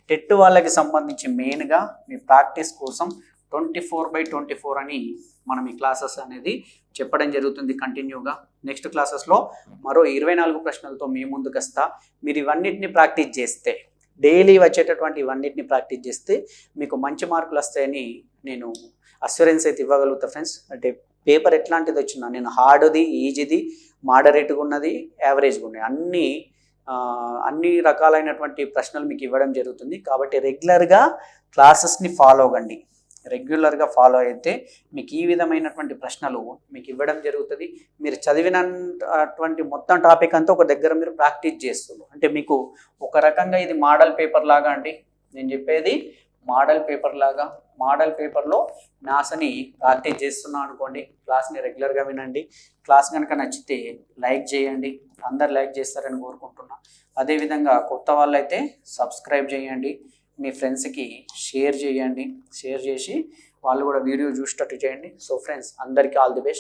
టెట్ వాళ్ళకి సంబంధించి మెయిన్గా మీ ప్రాక్టీస్ కోసం 24/24 అని మనం ఈ క్లాసెస్ అనేది చెప్పడం జరుగుతుంది కంటిన్యూగా. నెక్స్ట్ క్లాసెస్లో మరో 24 ప్రశ్నలతో మీ ముందుకు వస్తా. మీరు ఇవన్నిటిని ప్రాక్టీస్ చేస్తే, డైలీ వచ్చేటటువంటి ఇవన్నిటిని ప్రాక్టీస్ చేస్తే మీకు మంచి మార్కులు వస్తాయని నేను అస్యూరెన్స్ అయితే ఇవ్వగలుగుతా ఫ్రెండ్స్. అంటే పేపర్ ఎట్లాంటిది వచ్చినా నేను హార్డ్ది, ఈజీది, మోడరేట్గా ఉన్నది, యావరేజ్గా ఉన్నాయి, అన్ని రకాలైనటువంటి ప్రశ్నలు మీకు ఇవ్వడం జరుగుతుంది. కాబట్టి రెగ్యులర్గా క్లాసెస్ని ఫాలో అవ్వండి. రెగ్యులర్గా ఫాలో అయితే మీకు ఈ విధమైనటువంటి ప్రశ్నలు మీకు ఇవ్వడం జరుగుతుంది. మీరు చదివినటువంటి మొత్తం టాపిక్ అంతా ఒక దగ్గర మీరు ప్రాక్టీస్ చేస్తున్నారు అంటే మీకు ఒక రకంగా ఇది మోడల్ పేపర్ లాగా అండి. నేను చెప్పేది మోడల్ పేపర్ లాగా. మోడల్ పేపర్లో మ్యాథ్స్ని ప్రాక్టీస్ చేస్తున్నాను అనుకోండి. క్లాస్ని రెగ్యులర్గా వినండి. క్లాస్ కనుక నచ్చితే లైక్ చేయండి. అందరు లైక్ చేస్తారని కోరుకుంటున్నా. అదేవిధంగా కొత్త వాళ్ళైతే సబ్స్క్రైబ్ చేయండి. మీ ఫ్రెండ్స్కి షేర్ చేయండి. షేర్ చేసి వాళ్ళు కూడా వీడియో చూసేటట్టు చేయండి. సో ఫ్రెండ్స్, అందరికీ ఆల్ ది బెస్ట్.